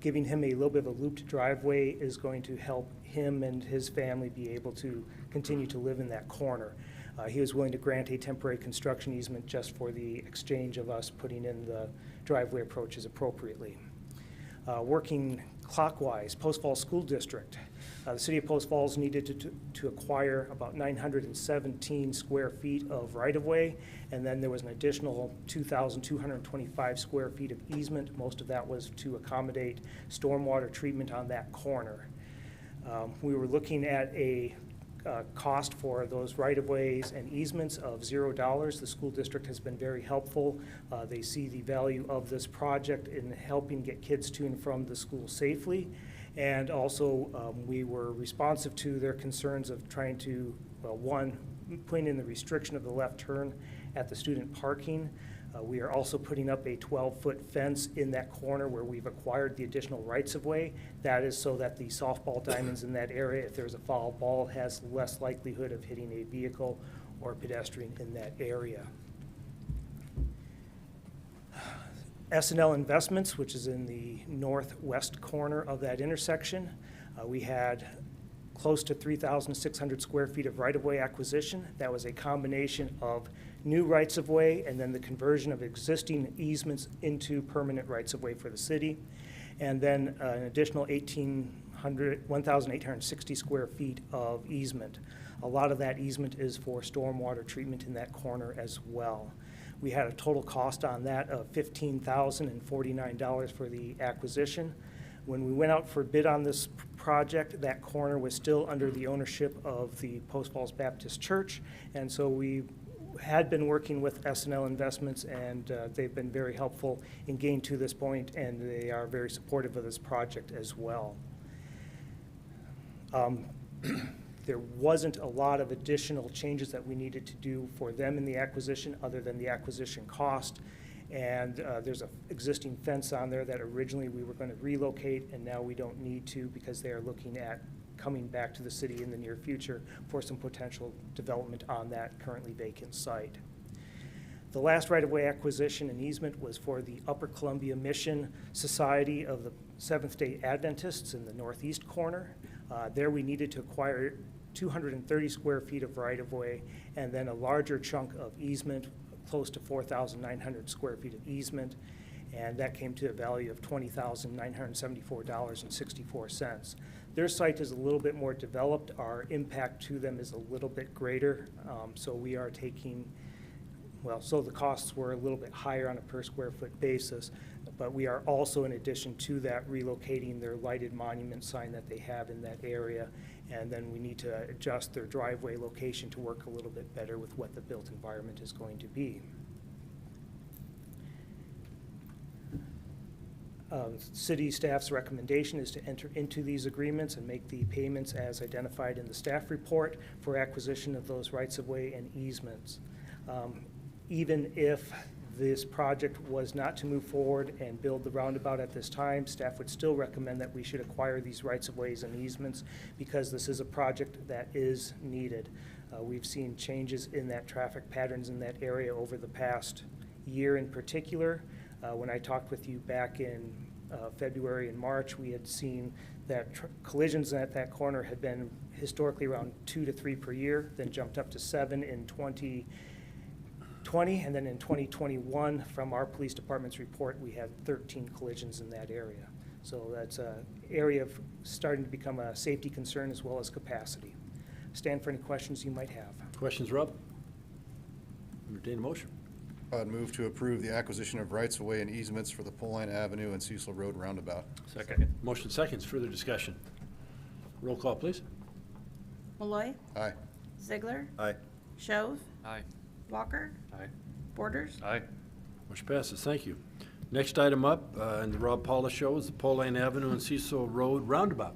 Giving him a little bit of a looped driveway is going to help him and his family be able to continue to live in that corner. He was willing to grant a temporary construction easement just for the exchange of us putting in the driveway approaches appropriately. Working clockwise, Post Falls School District. The City of Post Falls needed to acquire about 917 square feet of right-of-way, and then there was an additional 2,225 square feet of easement. Most of that was to accommodate stormwater treatment on that corner. We were looking at a cost for those right-of-ways and easements of $0. The school district has been very helpful. They see the value of this project in helping get kids to and from the school safely. And also, we were responsive to their concerns of trying to, well, one, putting in the restriction of the left turn at the student parking. We are also putting up a 12-foot fence in that corner where we've acquired the additional rights-of-way. That is so that the softball diamonds in that area, if there's a foul ball, has less likelihood of hitting a vehicle or pedestrian in that area. S&L Investments, which is in the northwest corner of that intersection. We had close to 3,600 square feet of right-of-way acquisition. That was a combination of new rights-of-way and then the conversion of existing easements into permanent rights-of-way for the city. And then an additional 1,860 square feet of easement. A lot of that easement is for stormwater treatment in that corner as well. We had a total cost on that of $15,049 for the acquisition. When we went out for bid on this project, that corner was still under the ownership of the Post Falls Baptist Church, and so we had been working with S&L Investments, and they've been very helpful in getting to this point, and they are very supportive of this project as well. There wasn't a lot of additional changes that we needed to do for them in the acquisition other than the acquisition cost. And there's an existing fence on there that originally we were going to relocate, and now we don't need to because they are looking at coming back to the city in the near future for some potential development on that currently vacant site. The last right-of-way acquisition and easement was for the Upper Columbia Mission Society of the Seventh-day Adventists in the northeast corner. There we needed to acquire 230 square feet of right-of-way and then a larger chunk of easement, close to 4,900 square feet of easement, and that came to a value of $20,974.64. Their site is a little bit more developed. Our impact to them is a little bit greater, so we are taking, well, so the costs were a little bit higher on a per square foot basis, but we are also, in addition to that, relocating their lighted monument sign that they have in that area, and then we need to adjust their driveway location to work a little bit better with what the built environment is going to be. City staff's recommendation is to enter into these agreements and make the payments as identified in the staff report for acquisition of those rights-of-way and easements. Even if this project was not to move forward and build the roundabout at this time, staff would still recommend that we should acquire these rights-of-ways and easements because this is a project that is needed. We've seen changes in that traffic patterns in that area over the past year in particular. When I talked with you back in February and March, we had seen that collisions at that corner had been historically around 2 to 3 per year, then jumped up to 7 in 2020, and then in 2021, from our police department's report, we had 13 collisions in that area. So that's an area of starting to become a safety concern as well as capacity. Stand for any questions you might have.
Questions, Rob? Entertain a motion.
I'd move to approve the acquisition of rights-of-way and easements for the Poleline Avenue and Cecil Road roundabout.
Second.
Motion seconds, further discussion. Roll call, please.
Malloy.
Aye.
Ziegler.
Aye.
Shove.
Aye.
Walker.
Aye.
Borders.
Aye.
Motion passes, thank you. Next item up in the Rob Paula Show is the Poleline Avenue and Cecil Road Roundabout.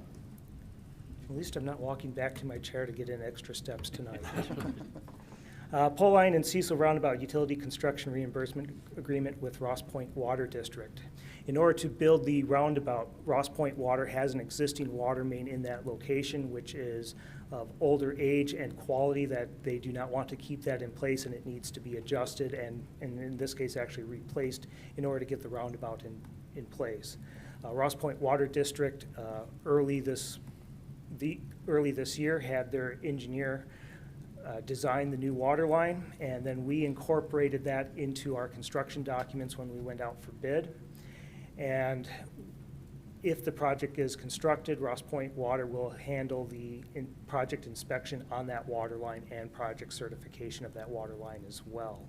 At least I'm not walking back to my chair to get in extra steps tonight. Poleline and Cecil Roundabout Utility Construction Reimbursement Agreement with Ross Point Water District. In order to build the roundabout, Ross Point Water has an existing water main in that location, which is of older age and quality that they do not want to keep that in place, and it needs to be adjusted and in this case actually replaced in order to get the roundabout in place. Ross Point Water District early this year had their engineer design the new water line, and then we incorporated that into our construction documents when we went out for bid. And if the project is constructed, Ross Point Water will handle the project inspection on that water line and project certification of that water line as well.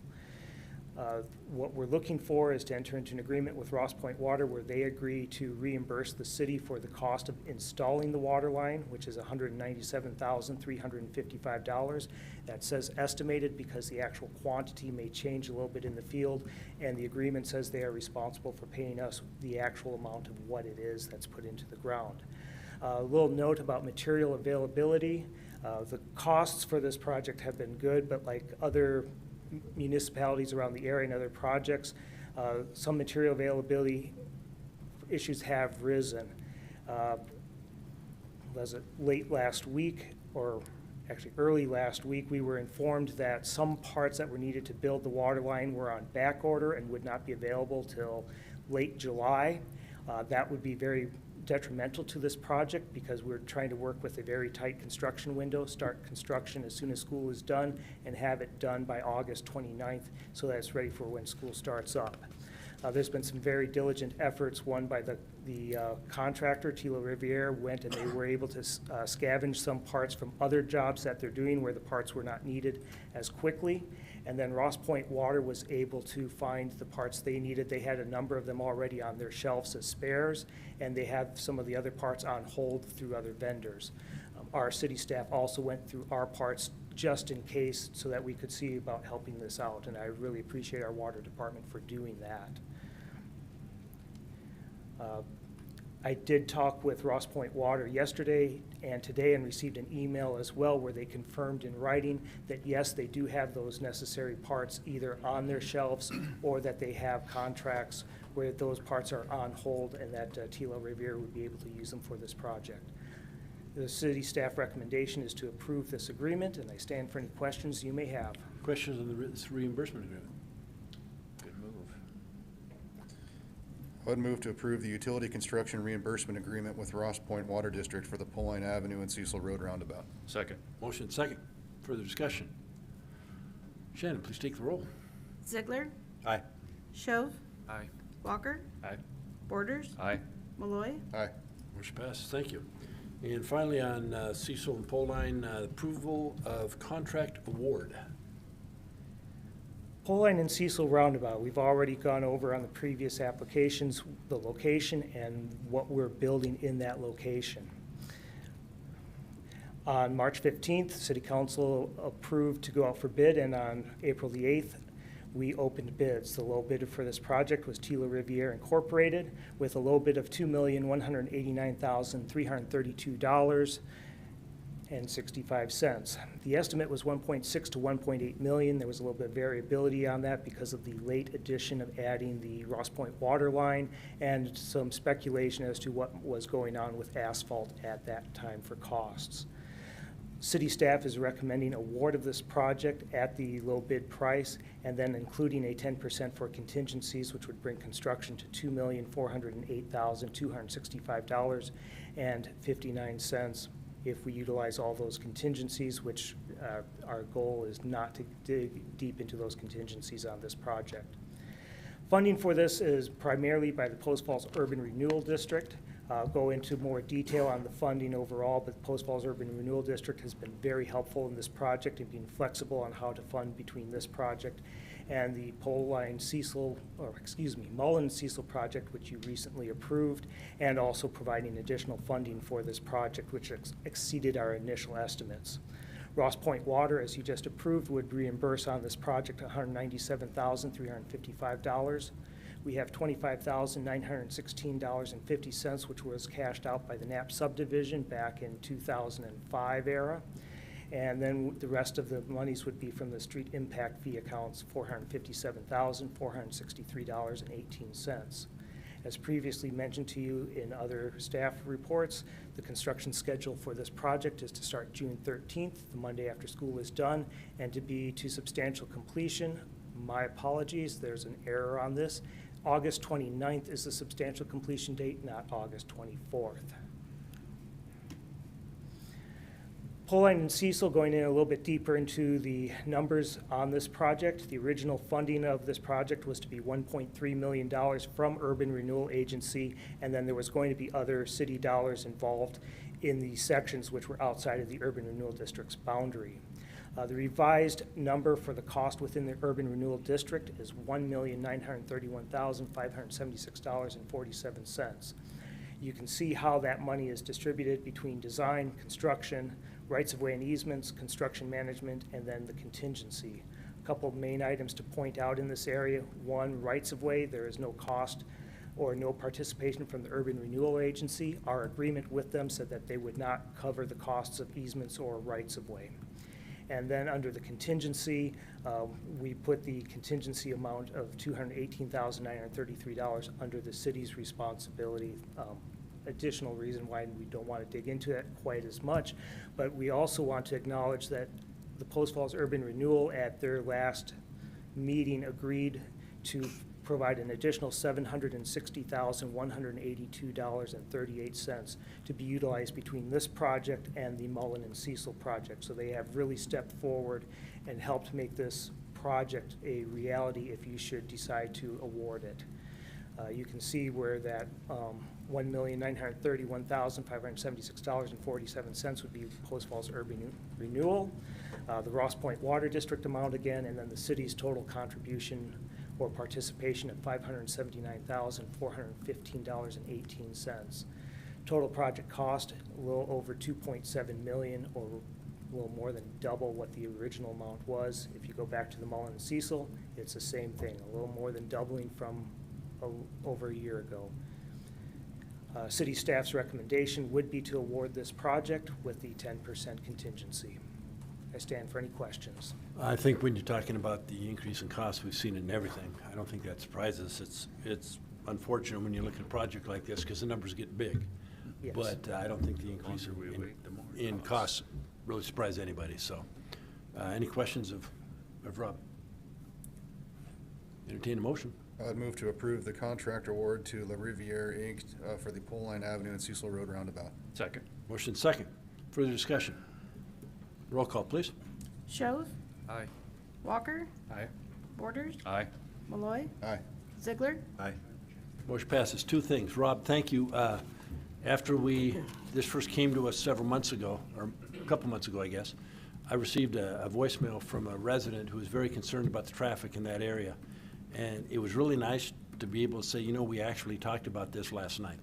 What we're looking for is to enter into an agreement with Ross Point Water where they agree to reimburse the city for the cost of installing the water line, which is $197,355. That says estimated because the actual quantity may change a little bit in the field, and the agreement says they are responsible for paying us the actual amount of what it is that's put into the ground. A little note about material availability. The costs for this project have been good, but like other municipalities around the area and other projects, some material availability issues have risen. Was it late last week, or actually early last week, we were informed that some parts that were needed to build the water line were on back order and would not be available till late July. That would be very detrimental to this project because we're trying to work with a very tight construction window, start construction as soon as school is done, and have it done by August 29th so that it's ready for when school starts up. There's been some very diligent efforts. One by the contractor, Tilo Riviere, went and they were able to scavenge some parts from other jobs that they're doing where the parts were not needed as quickly. And then Ross Point Water was able to find the parts they needed. They had a number of them already on their shelves as spares, and they have some of the other parts on hold through other vendors. Our city staff also went through our parts just in case so that we could see about helping this out, and I really appreciate our water department for doing that. I did talk with Ross Point Water yesterday and today and received an email as well where they confirmed in writing that yes, they do have those necessary parts either on their shelves or that they have contracts where those parts are on hold and that Tilo Riviere would be able to use them for this project. The city staff recommendation is to approve this agreement, and I stand for any questions you may have.
Questions on this reimbursement agreement?
Good move.
I would move to approve the utility construction reimbursement agreement with Ross Point Water District for the Poleline Avenue and Cecil Road Roundabout.
Second.
Motion second. Further discussion? Shannon, please take the roll.
Ziegler,
Aye.
Shove,
Aye.
Walker,
Aye.
Borders,
Aye.
Malloy.
Aye.
Motion passes. Thank you. And finally, on Cecil and Poleline, approval of contract award.
Poleline and Cecil Roundabout, we've already gone over on the previous applications, the location and what we're building in that location. On March 15th, City Council approved to go out for bid, and on April the 8th, we opened bids. The low bidder for this project was Tilo Riviere Incorporated with a low bid of $2,189,332.65. The estimate was 1.6 to 1.8 million. There was a little bit of variability on that because of the late addition of adding the Ross Point water line and some speculation as to what was going on with asphalt at that time for costs. City staff is recommending award of this project at the low bid price and then including a 10% for contingencies, which would bring construction to $2,408,265.59 if we utilize all those contingencies, which our goal is not to dig deep into those contingencies on this project. Funding for this is primarily by the Post Falls Urban Renewal District. I'll go into more detail on the funding overall, but the Post Falls Urban Renewal District has been very helpful in this project and being flexible on how to fund between this project and the Poleline Cecil, or excuse me, Mullan Cecil project, which you recently approved, and also providing additional funding for this project, which exceeded our initial estimates. Ross Point Water, as you just approved, would reimburse on this project $197,355. We have $25,916.50, which was cashed out by the Knapp subdivision back in 2005 era. And then the rest of the monies would be from the street impact fee accounts, $457,463.18. As previously mentioned to you in other staff reports, the construction schedule for this project is to start June 13th, the Monday after school is done, and to be to substantial completion. My apologies, there's an error on this. August 29th is the substantial completion date, not August 24th. Poleline and Cecil, going in a little bit deeper into the numbers on this project. The original funding of this project was to be $1.3 million from Urban Renewal Agency, and then there was going to be other city dollars involved in the sections which were outside of the Urban Renewal District's boundary. The revised number for the cost within the Urban Renewal District is $1,931,576.47. You can see how that money is distributed between design, construction, rights-of-way and easements, construction management, and then the contingency. A couple of main items to point out in this area. One, rights-of-way, there is no cost or no participation from the Urban Renewal Agency. Our agreement with them said that they would not cover the costs of easements or rights-of-way. And then under the contingency, we put the contingency amount of $218,933 under the city's responsibility. Additional reason why we don't want to dig into that quite as much, but we also want to acknowledge that the Post Falls Urban Renewal at their last meeting agreed to provide an additional $760,182.38 to be utilized between this project and the Mullan and Cecil project. So they have really stepped forward and helped make this project a reality if you should decide to award it. You can see where that $1,931,576.47 would be Post Falls Urban Renewal, the Ross Point Water District amount again, and then the city's total contribution or participation at $579,415.18. Total project cost, a little over $2.7 million, or a little more than double what the original amount was. If you go back to the Mullan and Cecil, it's the same thing, a little more than doubling from over a year ago. City staff's recommendation would be to award this project with the 10% contingency. I stand for any questions.
I think when you're talking about the increase in costs, we've seen it in everything. I don't think that surprises us. It's unfortunate when you look at a project like this because the numbers get big.
Yes.
But I don't think the increase in costs really surprised anybody. So any questions of Rob? Entertain a motion.
I'd move to approve the contract award to La Riviere, Inc. For the Poleline Avenue and Cecil Road Roundabout.
Second.
Motion second. Further discussion? Roll call, please.
Schoaf,
Aye.
Walker,
Aye.
Borders,
Aye.
Malloy,
Aye.
Ziegler.
Aye. Motion passes. Two things. Rob, thank you. After this first came to us several months ago, or a couple months ago, I guess, I received a voicemail from a resident who was very concerned about the traffic in that area. And it was really nice to be able to say, you know, we actually talked about this last night.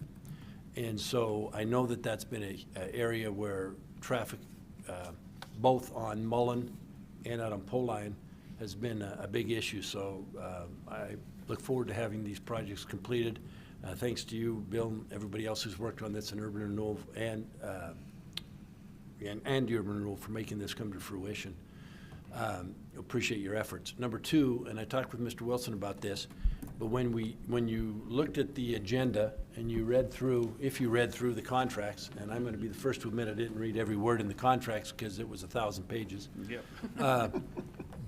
And so I know that that's been an area where traffic, both on Mullan and out on Poleline, has been a big issue. So I look forward to having these projects completed. Thanks to you, Bill, and everybody else who's worked on this in Urban Renewal and the Urban Renewal for making this come to fruition. Appreciate your efforts. Number two, and I talked with Mr. Wilson about this, but when you looked at the agenda and you read through, if you read through the contracts, and I'm going to be the first to admit I didn't read every word in the contracts because it was 1,000 pages.
Yep.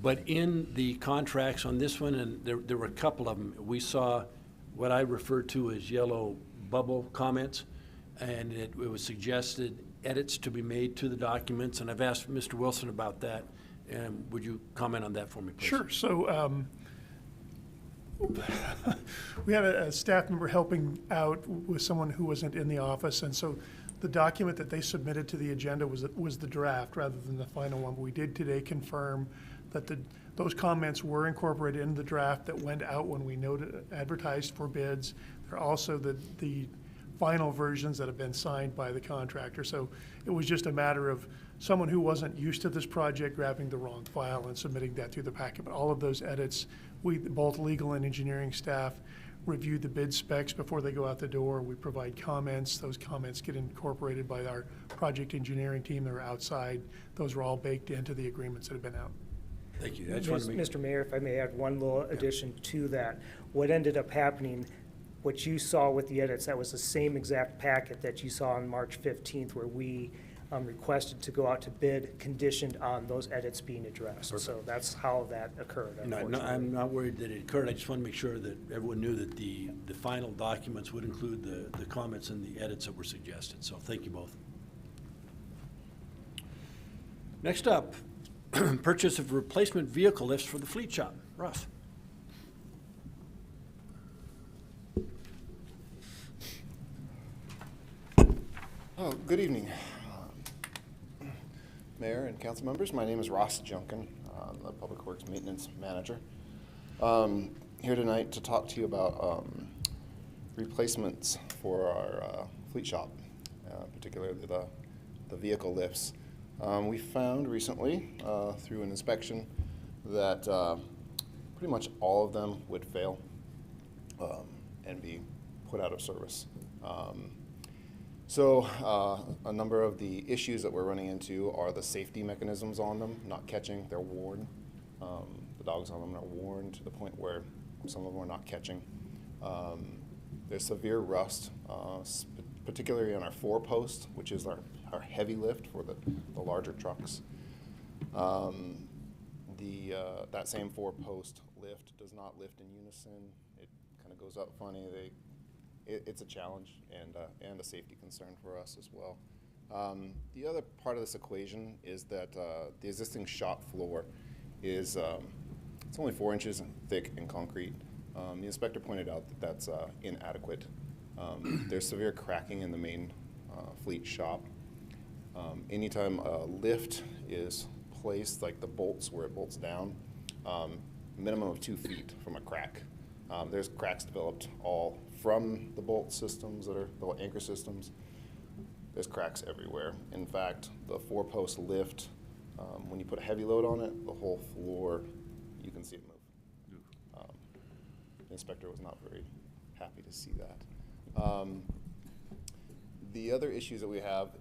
But in the contracts on this one, and there were a couple of them, we saw what I refer to as yellow bubble comments, and it was suggested edits to be made to the documents, and I've asked Mr. Wilson about that. And would you comment on that for me, please?
Sure. So we had a staff member helping out with someone who wasn't in the office, and so the document that they submitted to the agenda was the draft rather than the final one. But we did today confirm that those comments were incorporated in the draft that went out when we advertised for bids. They're also the final versions that have been signed by the contractor. So it was just a matter of someone who wasn't used to this project grabbing the wrong file and submitting that to the packet. But all of those edits, both legal and engineering staff, review the bid specs before they go out the door. We provide comments. Those comments get incorporated by our project engineering team that are outside. Those are all baked into the agreements that have been out.
Thank you. I just wanted to make-
Mr. Mayor, if I may add one little addition to that. What ended up happening, what you saw with the edits, that was the same exact packet that you saw on March 15th where we requested to go out to bid conditioned on those edits being addressed. So that's how that occurred,
No,
unfortunately.
I'm not worried that it occurred. I just want to make sure that everyone knew that the final documents would include the comments and the edits that were suggested. So thank you both. Next up, purchase of replacement vehicle lifts for the fleet shop. Ross.
Oh, good evening, Mayor and council members. My name is Ross Junkin. I'm the Public Works Maintenance Manager. Here tonight to talk to you about replacements for our fleet shop, particularly the vehicle lifts. We found recently through an inspection that pretty much all of them would fail and be put out of service. So a number of the issues that we're running into are the safety mechanisms on them not catching. They're worn. The dogs on them are worn to the point where some of them are not catching. There's severe rust, particularly on our 4-post, which is our heavy lift for the larger trucks. That same 4-post lift does not lift in unison. It kind of goes up funny. It's a challenge and a safety concern for us as well. The other part of this equation is that the existing shop floor is it's only 4 inches thick in concrete. The inspector pointed out that that's inadequate. There's severe cracking in the main fleet shop. Anytime a lift is placed, like the bolts where it bolts down, minimum of 2 feet from a crack. There's cracks developed all from the bolt systems that are the anchor systems. There's cracks everywhere. In fact, the 4-post lift, when you put a heavy load on it, the whole floor, you can see it move. The inspector was not very happy to see that. The other issues that we have,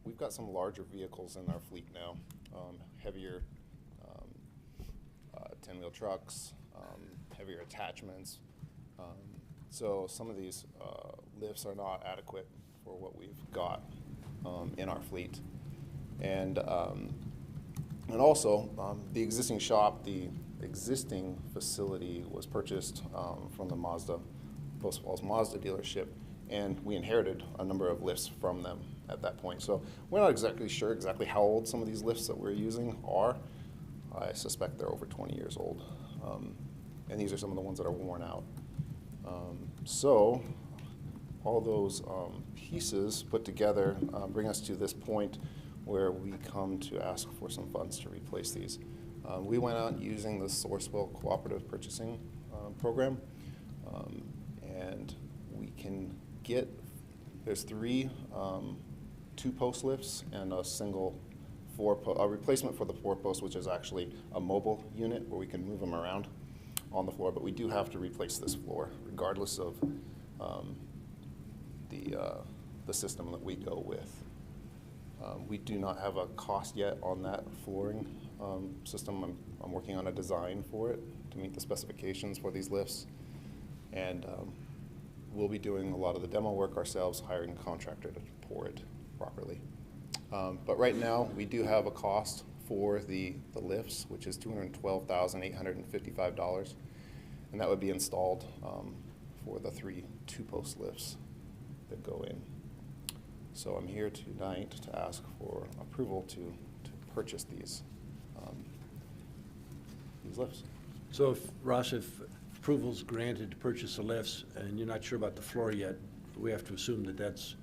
we've got some larger vehicles in our fleet now, heavier 10-wheel trucks, heavier attachments. So some of these lifts are not adequate for what we've got in our fleet. And also, the existing shop, the existing facility was purchased from the Post Falls Mazda dealership, and we inherited a number of lifts from them at that point. So we're not exactly sure exactly how old some of these lifts that we're using are. I suspect they're over 20 years old. And these are some of the ones that are worn out. So all those pieces put together bring us to this point where we come to ask for some funds to replace these. We went out using the Sourcewell Cooperative Purchasing Program, and we can get, there's 3 2-post lifts and a single a replacement for the 4-post, which is actually a mobile unit where we can move them around on the floor, but we do have to replace this floor regardless of the system that we go with. We do not have a cost yet on that flooring system. I'm working on a design for it to meet the specifications for these lifts, and we'll be doing a lot of the demo work ourselves, hiring a contractor to pour it properly. But right now, we do have a cost for the lifts, which is $212,855, and that would be installed for the 3 2-post lifts that go in. So I'm here tonight to ask for approval to purchase these lifts.
So if, Ross, if approval's granted to purchase the lifts and you're not sure about the floor yet, we have to assume that that's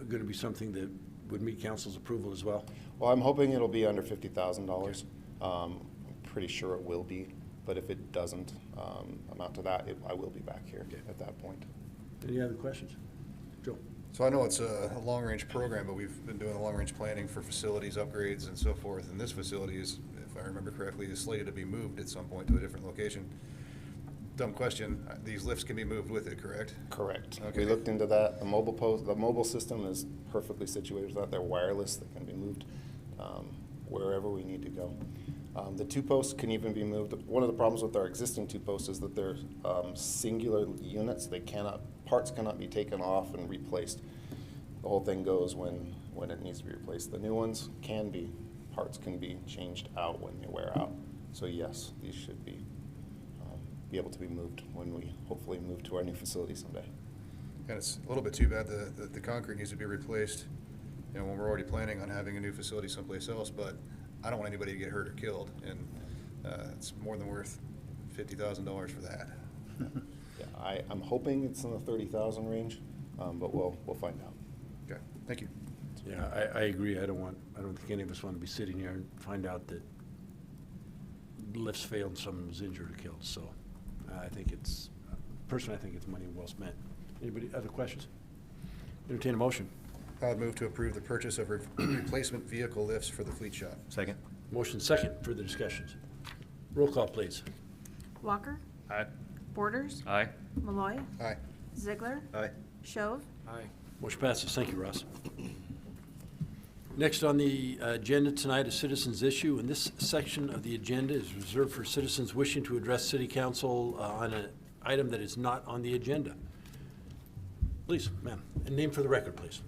going to be something that would meet council's approval as well?
Well, I'm hoping it'll be under $50,000. I'm pretty sure it will be, but if it doesn't amount to that, I will be back here at that point.
Any other questions? Joe?
So I know it's a long-range program, but we've been doing the long-range planning for facilities, upgrades, and so forth. And this facility is, if I remember correctly, is slated to be moved at some point to a different location. dumb question. These lifts can be moved with it, correct?
Correct.
Okay.
We looked into that. The mobile system is perfectly situated with that. They're wireless. They can be moved wherever we need to go. The two posts can even be moved. One of the problems with our existing two posts is that they're singular units. Parts cannot be taken off and replaced. The whole thing goes when it needs to be replaced. The new ones parts can be changed out when they wear out. So yes, these should be able to be moved when we hopefully move to our new facility someday.
And it's a little bit too bad the concrete needs to be replaced, when we're already planning on having a new facility someplace else, but I don't want anybody to get hurt or killed, and it's more than worth $50,000 for that.
Yeah, I'm hoping it's in the 30,000 range, but we'll find out.
Okay, thank you.
Yeah, I agree. I don't think any of us want to be sitting here and find out that lifts failed and someone was injured or killed. So personally, I think it's money well spent. Anybody, other questions? Entertain a motion.
I'd move to approve the purchase of replacement vehicle lifts for the fleet shop.
Second.
Motion second. Further discussions. Roll call, please.
Walker.
Aye.
Borders.
Aye.
Malloy.
Aye.
Ziegler.
Aye.
Shove.
Aye.
Motion passes. Thank you, Ross. Next on the agenda tonight is citizens' issue, and this section of the agenda is reserved for citizens wishing to address City Council on an item that is not on the agenda. Please, ma'am, and name for the record, please.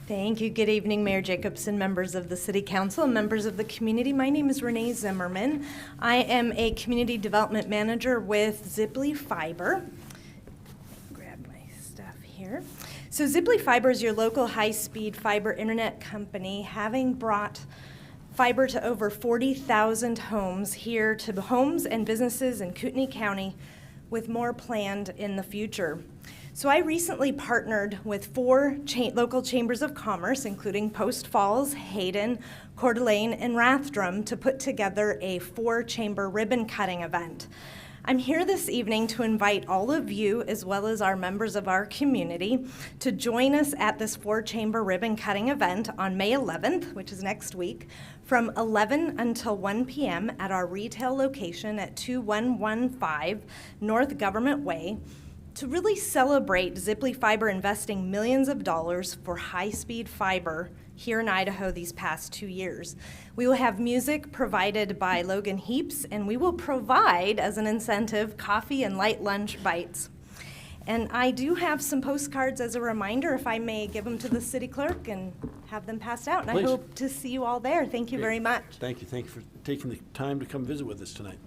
Thank you. Good evening, Mayor Jacobson, members of the City Council, and members of the community. My name is Renee Zimmerman. I am a Community Development Manager with Ziply Fiber. Grab my stuff here. So Ziply Fiber is your local high-speed fiber internet company, having brought fiber to over 40,000 homes here to homes and businesses in Kootenai County, with more planned in the future. So I recently partnered with 4 local chambers of commerce, including Post Falls, Hayden, Coeur d'Alene, and Rathdrum, to put together a 4-chamber ribbon cutting event. I'm here this evening to invite all of you, as well as our members of our community, to join us at this 4-chamber ribbon cutting event on May 11th, which is next week, from 11 until 1 p.m. at our retail location at 2115 North Government Way, to really celebrate Ziply Fiber investing millions of dollars for high-speed fiber here in Idaho these past 2 years. We will have music provided by Logan Heaps, and we will provide, as an incentive, coffee and light lunch bites. And I do have some postcards as a reminder, if I may give them to the city clerk and have them passed out. And
Please.
I hope to see you all there. Thank you very much.
Thank you. Thank you for taking the time to come visit with us tonight.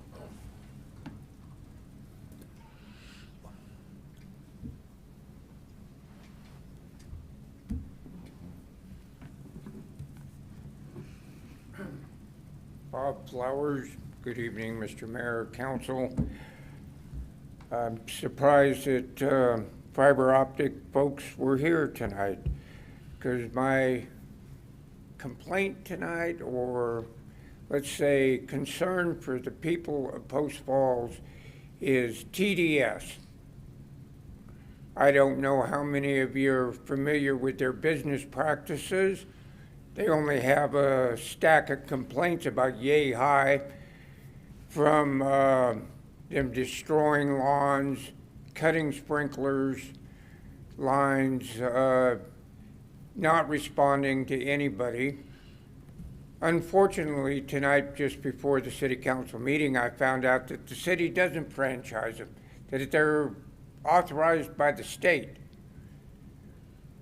Bob Flowers. Good evening, Mr. Mayor, Council. I'm surprised that fiber optic folks were here tonight, because my complaint tonight, or let's say concern for the people of Post Falls, is TDS. I don't know how many of you are familiar with their business practices. They only have a stack of complaints about yay high from them destroying lawns, cutting sprinklers, lines, not responding to anybody. Unfortunately, tonight, just before the city council meeting, I found out that the city doesn't franchise them, that they're authorized by the state.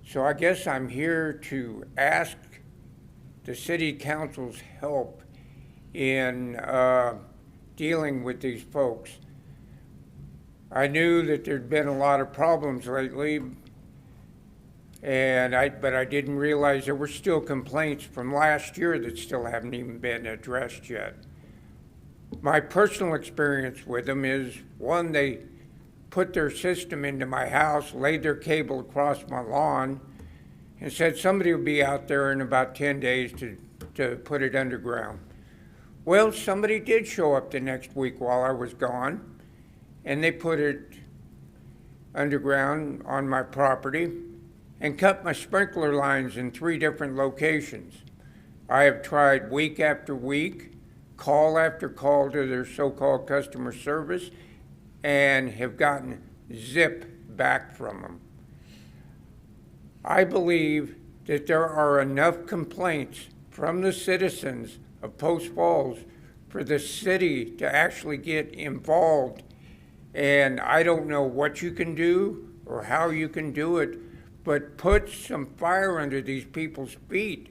So I guess I'm here to ask the city council's help in dealing with these folks. I knew that there'd been a lot of problems lately, but I didn't realize there were still complaints from last year that still haven't even been addressed yet. My personal experience with them is, one, they put their system into my house, laid their cable across my lawn, and said somebody will be out there in about 10 days to put it underground. Well, somebody did show up the next week while I was gone, and they put it underground on my property and cut my sprinkler lines in 3 different locations. I have tried week after week call after call to their so-called customer service and have gotten zip back from them. I believe that there are enough complaints from the citizens of Post Falls for the city to actually get involved. And I don't know what you can do or how you can do it, but put some fire under these people's feet,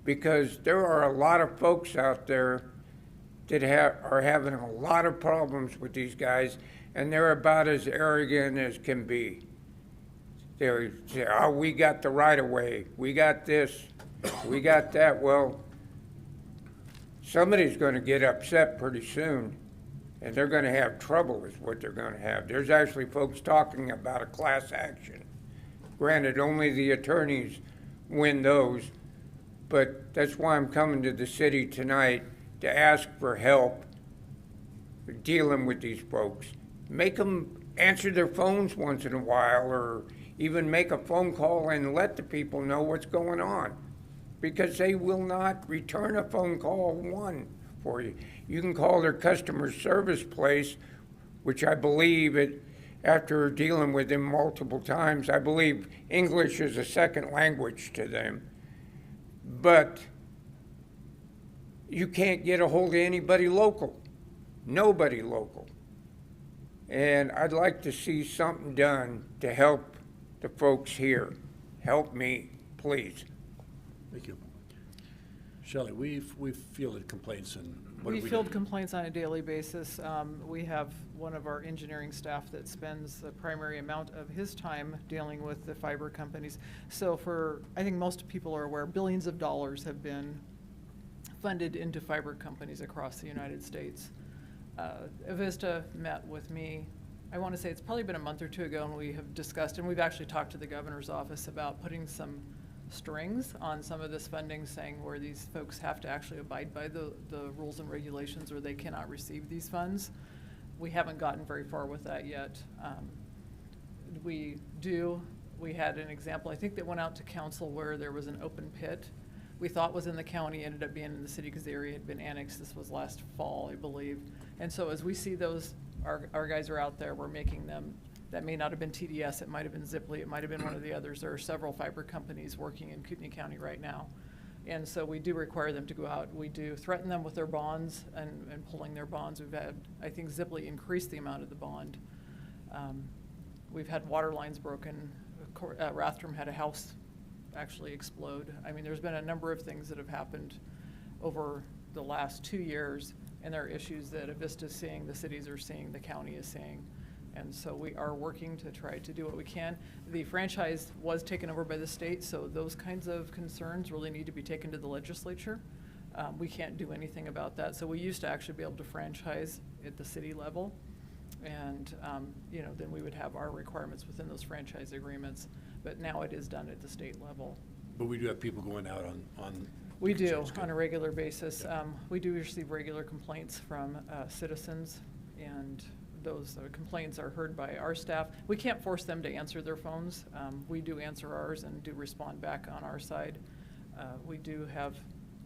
because there are a lot of folks out there that are having a lot of problems with these guys, and they're about as arrogant as can be. They say, oh, we got the right of way, we got this, we got that. Well, somebody's going to get upset pretty soon, and they're going to have trouble is what they're going to have. There's actually folks talking about a class action. Granted, only the attorneys win those, but that's why I'm coming to the city tonight to ask for help dealing with these folks. Make them answer their phones once in a while, or even make a phone call and let the people know what's going on, because they will not return a phone call for you. You can call their customer service place, which I believe after dealing with them multiple times, I believe English is a second language to them. But you can't get a hold of anybody local, nobody local. And I'd like to see something done to help the folks here. Help me, please.
Thank you. Shelley, we've fielded complaints, and what
We
have we
field
done?
complaints on a daily basis. We have one of our engineering staff that spends the primary amount of his time dealing with the fiber companies. So I think most people are aware, billions of dollars have been funded into fiber companies across the United States. Avista met with me, I want to say it's probably been a month or two ago, and we have discussed, and we've actually talked to the governor's office about putting some strings on some of this funding, saying where these folks have to actually abide by the rules and regulations, or they cannot receive these funds. We haven't gotten very far with that yet. We had an example, I think, that went out to council where there was an open pit we thought was in the county, ended up being in the city because the area had been annexed. This was last fall, I believe. And so as we see those, our guys are out there, we're making them. That may not have been TDS, it might have been Ziply, it might have been one of the others. There are several fiber companies working in Kootenai County right now. And so we do require them to go out. We do threaten them with their bonds and pulling their bonds. We've had, I think Ziply increased the amount of the bond. We've had water lines broken. Rathdrum had a house actually explode. I mean, there's been a number of things that have happened over the last 2 years, and there are issues that Avista's seeing, the cities are seeing, the county is seeing. And so we are working to try to do what we can. The franchise was taken over by the state, so those kinds of concerns really need to be taken to the legislature. We can't do anything about that. So we used to actually be able to franchise at the city level, and then we would have our requirements within those franchise agreements. But now it is done at the state level.
But we do have people going out on.
We do, on a regular basis. We do receive regular complaints from citizens, and those complaints are heard by our staff. We can't force them to answer their phones. We do answer ours and do respond back on our side. We do have,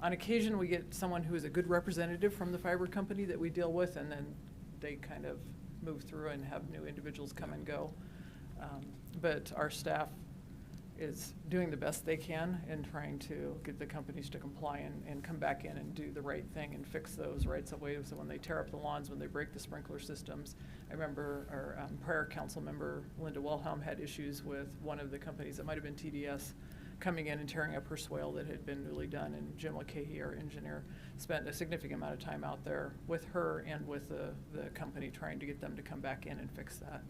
on occasion, we get someone who is a good representative from the fiber company that we deal with, and then they kind of move through and have new individuals come and go. But our staff is doing the best they can in trying to get the companies to comply and come back in and do the right thing and fix those rights of way. So when they tear up the lawns, when they break the sprinkler systems. I remember our prior council member, Linda Wilhelm, had issues with one of the companies, it might have been TDS, coming in and tearing up her swale that had been newly done. And Jim LeCahey, our engineer, spent a significant amount of time out there with her and with the company trying to get them to come back in and fix that.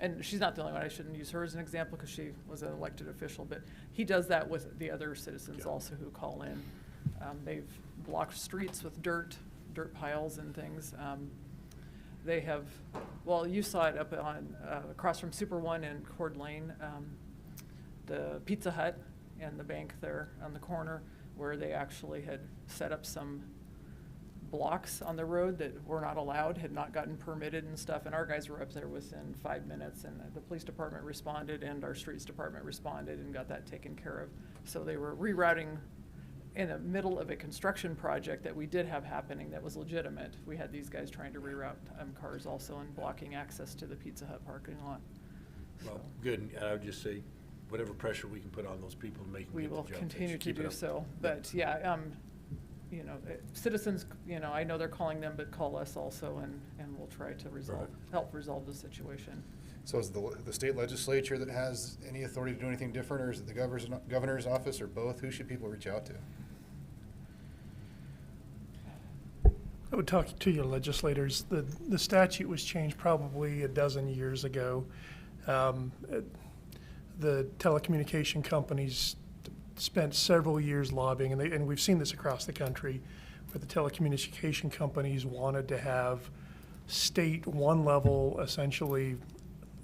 And she's not the only one. I shouldn't use her as an example because she was an elected official, but he does that with the other citizens also who call in. They've blocked streets with dirt piles and things. They have, well, you saw it up on across from Super One and Cord Lane, the Pizza Hut and the bank there on the corner, where they actually had set up some blocks on the road that were not allowed, had not gotten permitted and stuff, and our guys were up there within 5 minutes, and the police department responded and our streets department responded and got that taken care of. So they were rerouting in the middle of a construction project that we did have happening that was legitimate. We had these guys trying to reroute cars also and blocking access to the Pizza Hut parking lot.
Well, good, and I would just say, whatever pressure we can put on those people to make them
We
get the
will
job, they
continue
should
to
keep it
do
up.
so, but yeah, you know, citizens, you know, I know they're calling them, but call us also, and we'll try to resolve,
Right.
help resolve the situation.
So is the state legislature that has any authority to do anything different, or is it the governor's office, or both? Who should people reach out to?
I would talk to your legislators. The statute was changed probably a dozen years ago. The telecommunication companies spent several years lobbying, and we've seen this across the country, where the telecommunication companies wanted to have state one level, essentially,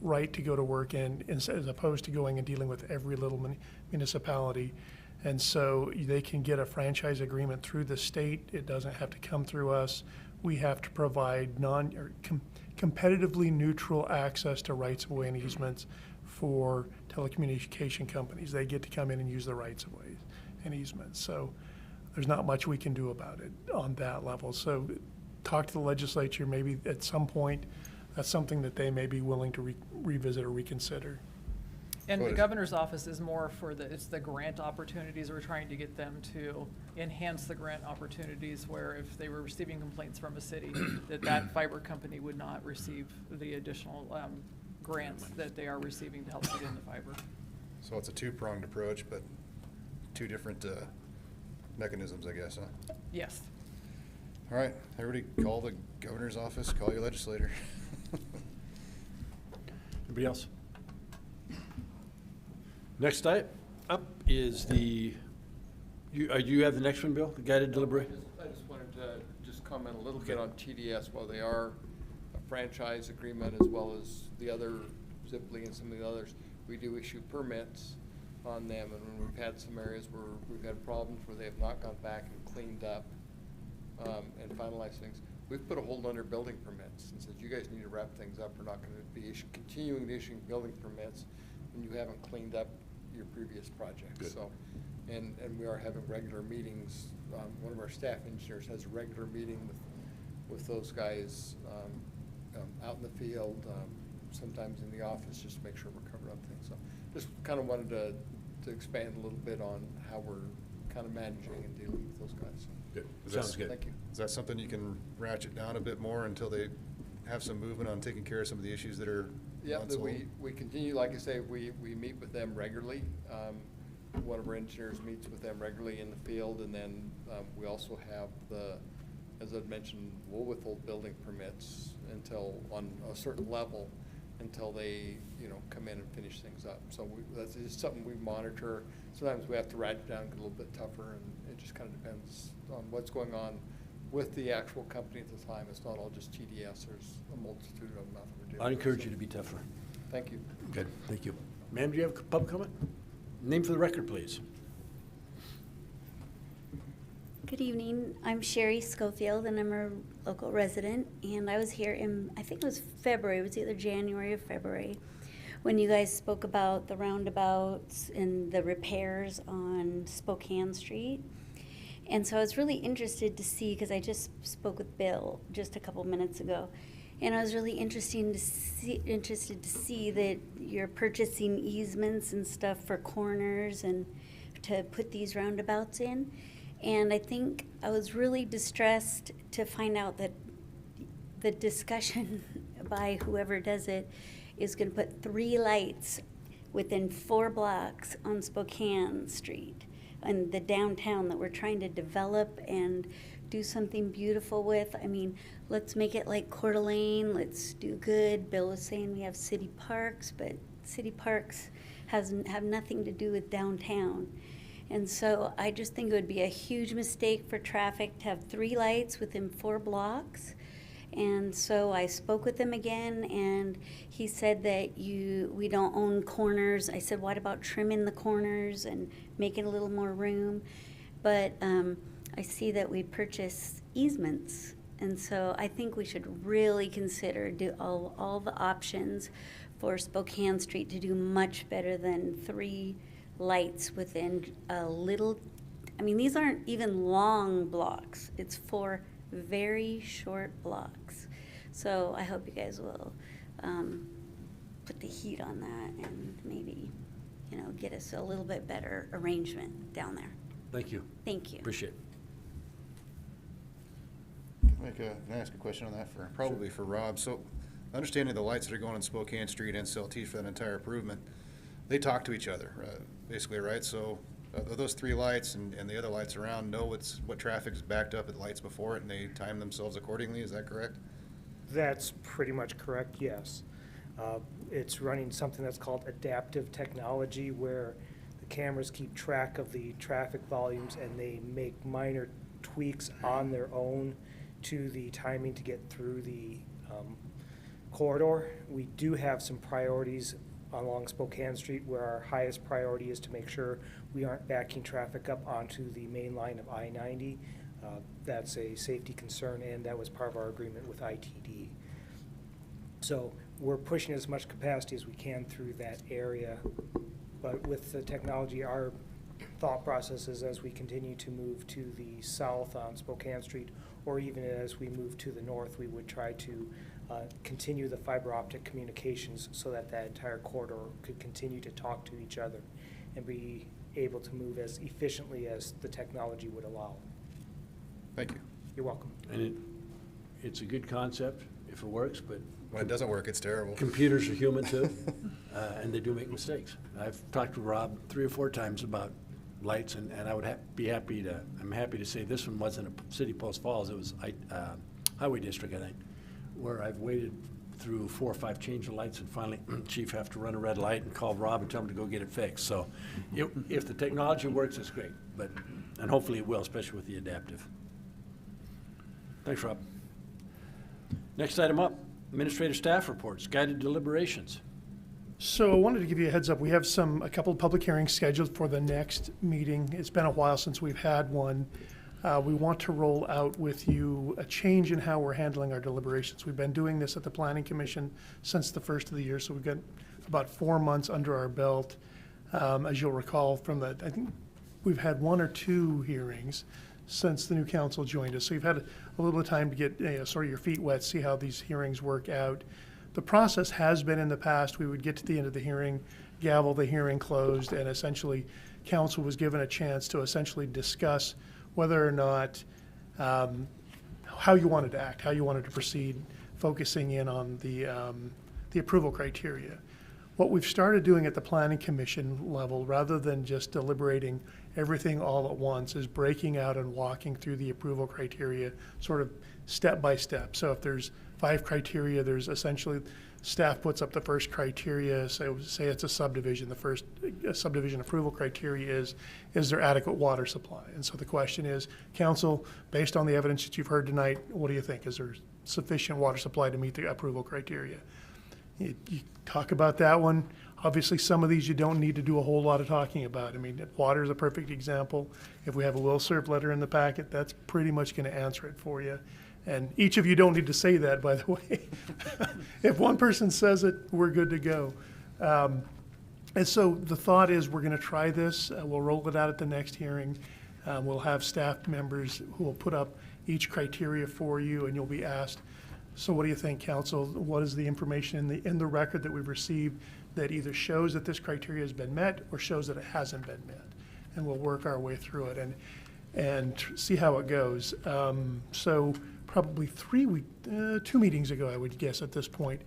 right to go to work in, as opposed to going and dealing with every little municipality. And so they can get a franchise agreement through the state. It doesn't have to come through us. We have to provide competitively neutral access to rights-of-way and easements for telecommunication companies. They get to come in and use the rights-of-way and easements. So there's not much we can do about it on that level. So talk to the legislature. Maybe at some point, that's something that they may be willing to revisit or reconsider.
And the governor's office is more for it's the grant opportunities. We're trying to get them to enhance the grant opportunities, where if they were receiving complaints from a city, that fiber company would not receive the additional grants that they are receiving to help get in the fiber.
So it's a two-pronged approach, but two different mechanisms, I guess, huh?
Yes.
All right, everybody call the governor's office, call your legislator.
Anybody else? Next up is you have the next one, Bill? The guided deliberation?
I just wanted to just comment a little bit on TDS. While they are a franchise agreement as well as the other Zipley and some of the others, we do issue permits on them. And when we've had some areas where we've had problems where they have not gone back and cleaned up and finalized things, we've put a hold on their building permits and said, you guys need to wrap things up. We're not going to be continuing to issuing building permits when you haven't cleaned up your previous project.
Good.
So, and we are having regular meetings. One of our staff engineers has a regular meeting with those guys out in the field, sometimes in the office, just to make sure we're covered on things. So just kind of wanted to expand a little bit on how we're kind of managing and dealing with those guys.
Good.
Sounds
Sounds good.
Thank you.
Is that something you can ratchet down a bit more until they have some movement on taking care of some of the issues that are
Yeah,
months old?
we continue, like I say, we meet with them regularly. One of our engineers meets with them regularly in the field, and then we also have as I'd mentioned, we'll withhold building permits until, on a certain level, until they, come in and finish things up. So that's just something we monitor. Sometimes we have to ratchet down, get a little bit tougher, and it just kind of depends on what's going on with the actual company at the time. It's not all just TDS. There's a multitude of them that we're dealing with.
I'd encourage you to be tougher.
Thank you.
Good, thank you. Ma'am, do you have public comment? Name for the record, please.
Good evening. I'm Sherry Schofield, and I'm a local resident. And I was here in, I think it was February, it was either January or February, when you guys spoke about the roundabouts and the repairs on Spokane Street. And so I was really interested to see, because I just spoke with Bill just a couple minutes ago, and I was really interested to see that you're purchasing easements and stuff for corners and to put these roundabouts in. And I think I was really distressed to find out that the discussion by whoever does it is going to put 3 lights within 4 blocks on Spokane Street and the downtown that we're trying to develop and do something beautiful with. I mean, let's make it like Coeur d'Alene. Let's do good. Bill was saying we have city parks, but city parks have nothing to do with downtown. And so I just think it would be a huge mistake for traffic to have 3 lights within 4 blocks. And so I spoke with him again, and he said that we don't own corners. I said, what about trimming the corners and making a little more room? But I see that we purchase easements. And so I think we should really consider all the options for Spokane Street to do much better than 3 lights within a little I mean, these aren't even long blocks. It's 4 very short blocks. So I hope you guys will put the heat on that and maybe, you know, get us a little bit better arrangement down there.
Thank you.
Thank you.
Appreciate it.
Can I ask a question on that probably for Rob? So understanding the lights that are going on Spokane Street and SLT for that entire improvement, they talk to each other, basically, right? So those 3 lights and the other lights around know what traffic is backed up at the lights before it, and they time themselves accordingly. Is that correct?
That's pretty much correct, yes. It's running something that's called adaptive technology, where the cameras keep track of the traffic volumes and they make minor tweaks on their own to the timing to get through the corridor. We do have some priorities along Spokane Street where our highest priority is to make sure we aren't backing traffic up onto the main line of I-90. That's a safety concern, and that was part of our agreement with ITD. So we're pushing as much capacity as we can through that area. But with the technology, our thought process is as we continue to move to the south on Spokane Street, or even as we move to the north, we would try to continue the fiber optic communications so that that entire corridor could continue to talk to each other and be able to move as efficiently as the technology would allow.
Thank you.
You're welcome.
And it's a good concept if it works, but
When it doesn't work, it's terrible.
computers are human too, and they do make mistakes. I've talked to Rob 3 or 4 times about lights, and I would I'm happy to say this one wasn't a city Post Falls, it was Highway District, I think, where I've waited through 4 or 5 change of lights, and finally, chief have to run a red light and call Rob and tell him to go get it fixed. So if the technology works, it's great, and hopefully it will, especially with the adaptive. Thanks, Rob. Next item up, administrative staff reports, guided deliberations.
So I wanted to give you a heads up. We have a couple of public hearings scheduled for the next meeting. It's been a while since we've had one. We want to roll out with you a change in how we're handling our deliberations. We've been doing this at the Planning Commission since the first of the year, so we've got about 4 months under our belt. As you'll recall from I think we've had 1 or 2 hearings since the new council joined us. So you've had a little time to get sort of your feet wet, see how these hearings work out. The process has been in the past, we would get to the end of the hearing, gavel the hearing closed, and essentially council was given a chance to essentially discuss whether or not, how you wanted to act, how you wanted to proceed, focusing in on the approval criteria. What we've started doing at the Planning Commission level, rather than just deliberating everything all at once, is breaking out and walking through the approval criteria sort of step by step. So if there's 5 criteria, there's essentially, staff puts up the first criteria, so say it's a subdivision. The first subdivision approval criteria is there adequate water supply? And so the question is, council, based on the evidence that you've heard tonight, what do you think? Is there sufficient water supply to meet the approval criteria? You talk about that one. Obviously, some of these you don't need to do a whole lot of talking about. I mean, water is a perfect example. If we have a will serve letter in the packet, that's pretty much going to answer it for you. And each of you don't need to say that, by the way. If one person says it, we're good to go. And so the thought is we're going to try this. We'll roll it out at the next hearing. We'll have staff members who will put up each criteria for you, and you'll be asked, so what do you think, council? What is the information in the record that we've received that either shows that this criteria has been met or shows that it hasn't been met? And we'll work our way through it and see how it goes. So probably 2 meetings ago, I would guess at this point,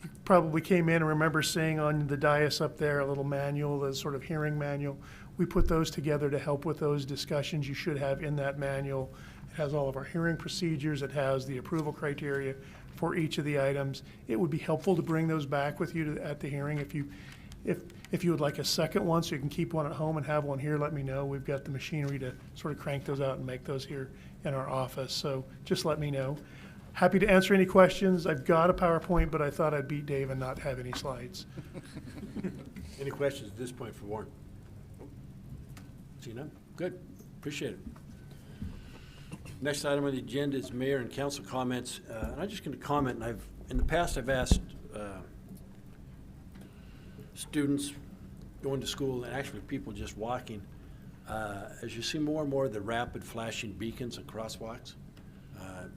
you probably came in and remember seeing on the dais up there a little manual, a sort of hearing manual. We put those together to help with those discussions you should have in that manual. It has all of our hearing procedures. It has the approval criteria for each of the items. It would be helpful to bring those back with you at the hearing. If you would like a second one so you can keep one at home and have one here, let me know. We've got the machinery to sort of crank those out and make those here in our office. So just let me know. Happy to answer any questions. I've got a PowerPoint, but I thought I'd beat Dave and not have any slides.
Any questions at this point for Warren? See none? Good. Appreciate it. Next item on the agenda is mayor and council comments. And I'm just going to comment, and in the past I've asked students going to school, and actually people just walking, As you see more and more of the rapid flashing beacons and crosswalks,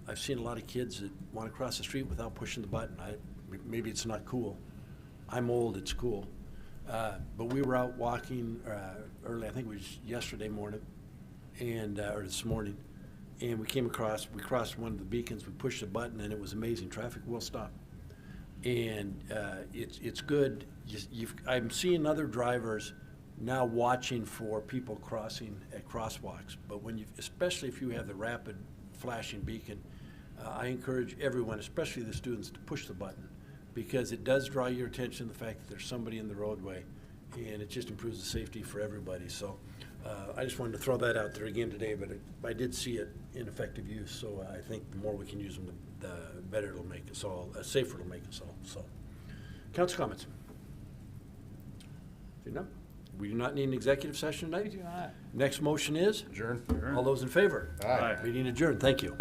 I've seen a lot of kids that want to cross the street without pushing the button. Maybe it's not cool. I'm old, it's cool. But we were out walking early, I think it was yesterday morning, or this morning, and we crossed one of the beacons, we pushed the button, and it was amazing. Traffic will stop. And it's good. I'm seeing other drivers now watching for people crossing at crosswalks. But especially if you have the rapid flashing beacon, I encourage everyone, especially the students, to push the button, because it does draw your attention to the fact that there's somebody in the roadway, and it just improves the safety for everybody. So I just wanted to throw that out there again today, but I did see it in effective use. So I think the more we can use them, the better it'll make us all, safer it'll make us all. So, council comments? We do not need an executive session tonight?
We do not.
Next motion is?
Adjourn.
All those in favor?
Aye.
Meeting adjourned. Thank you.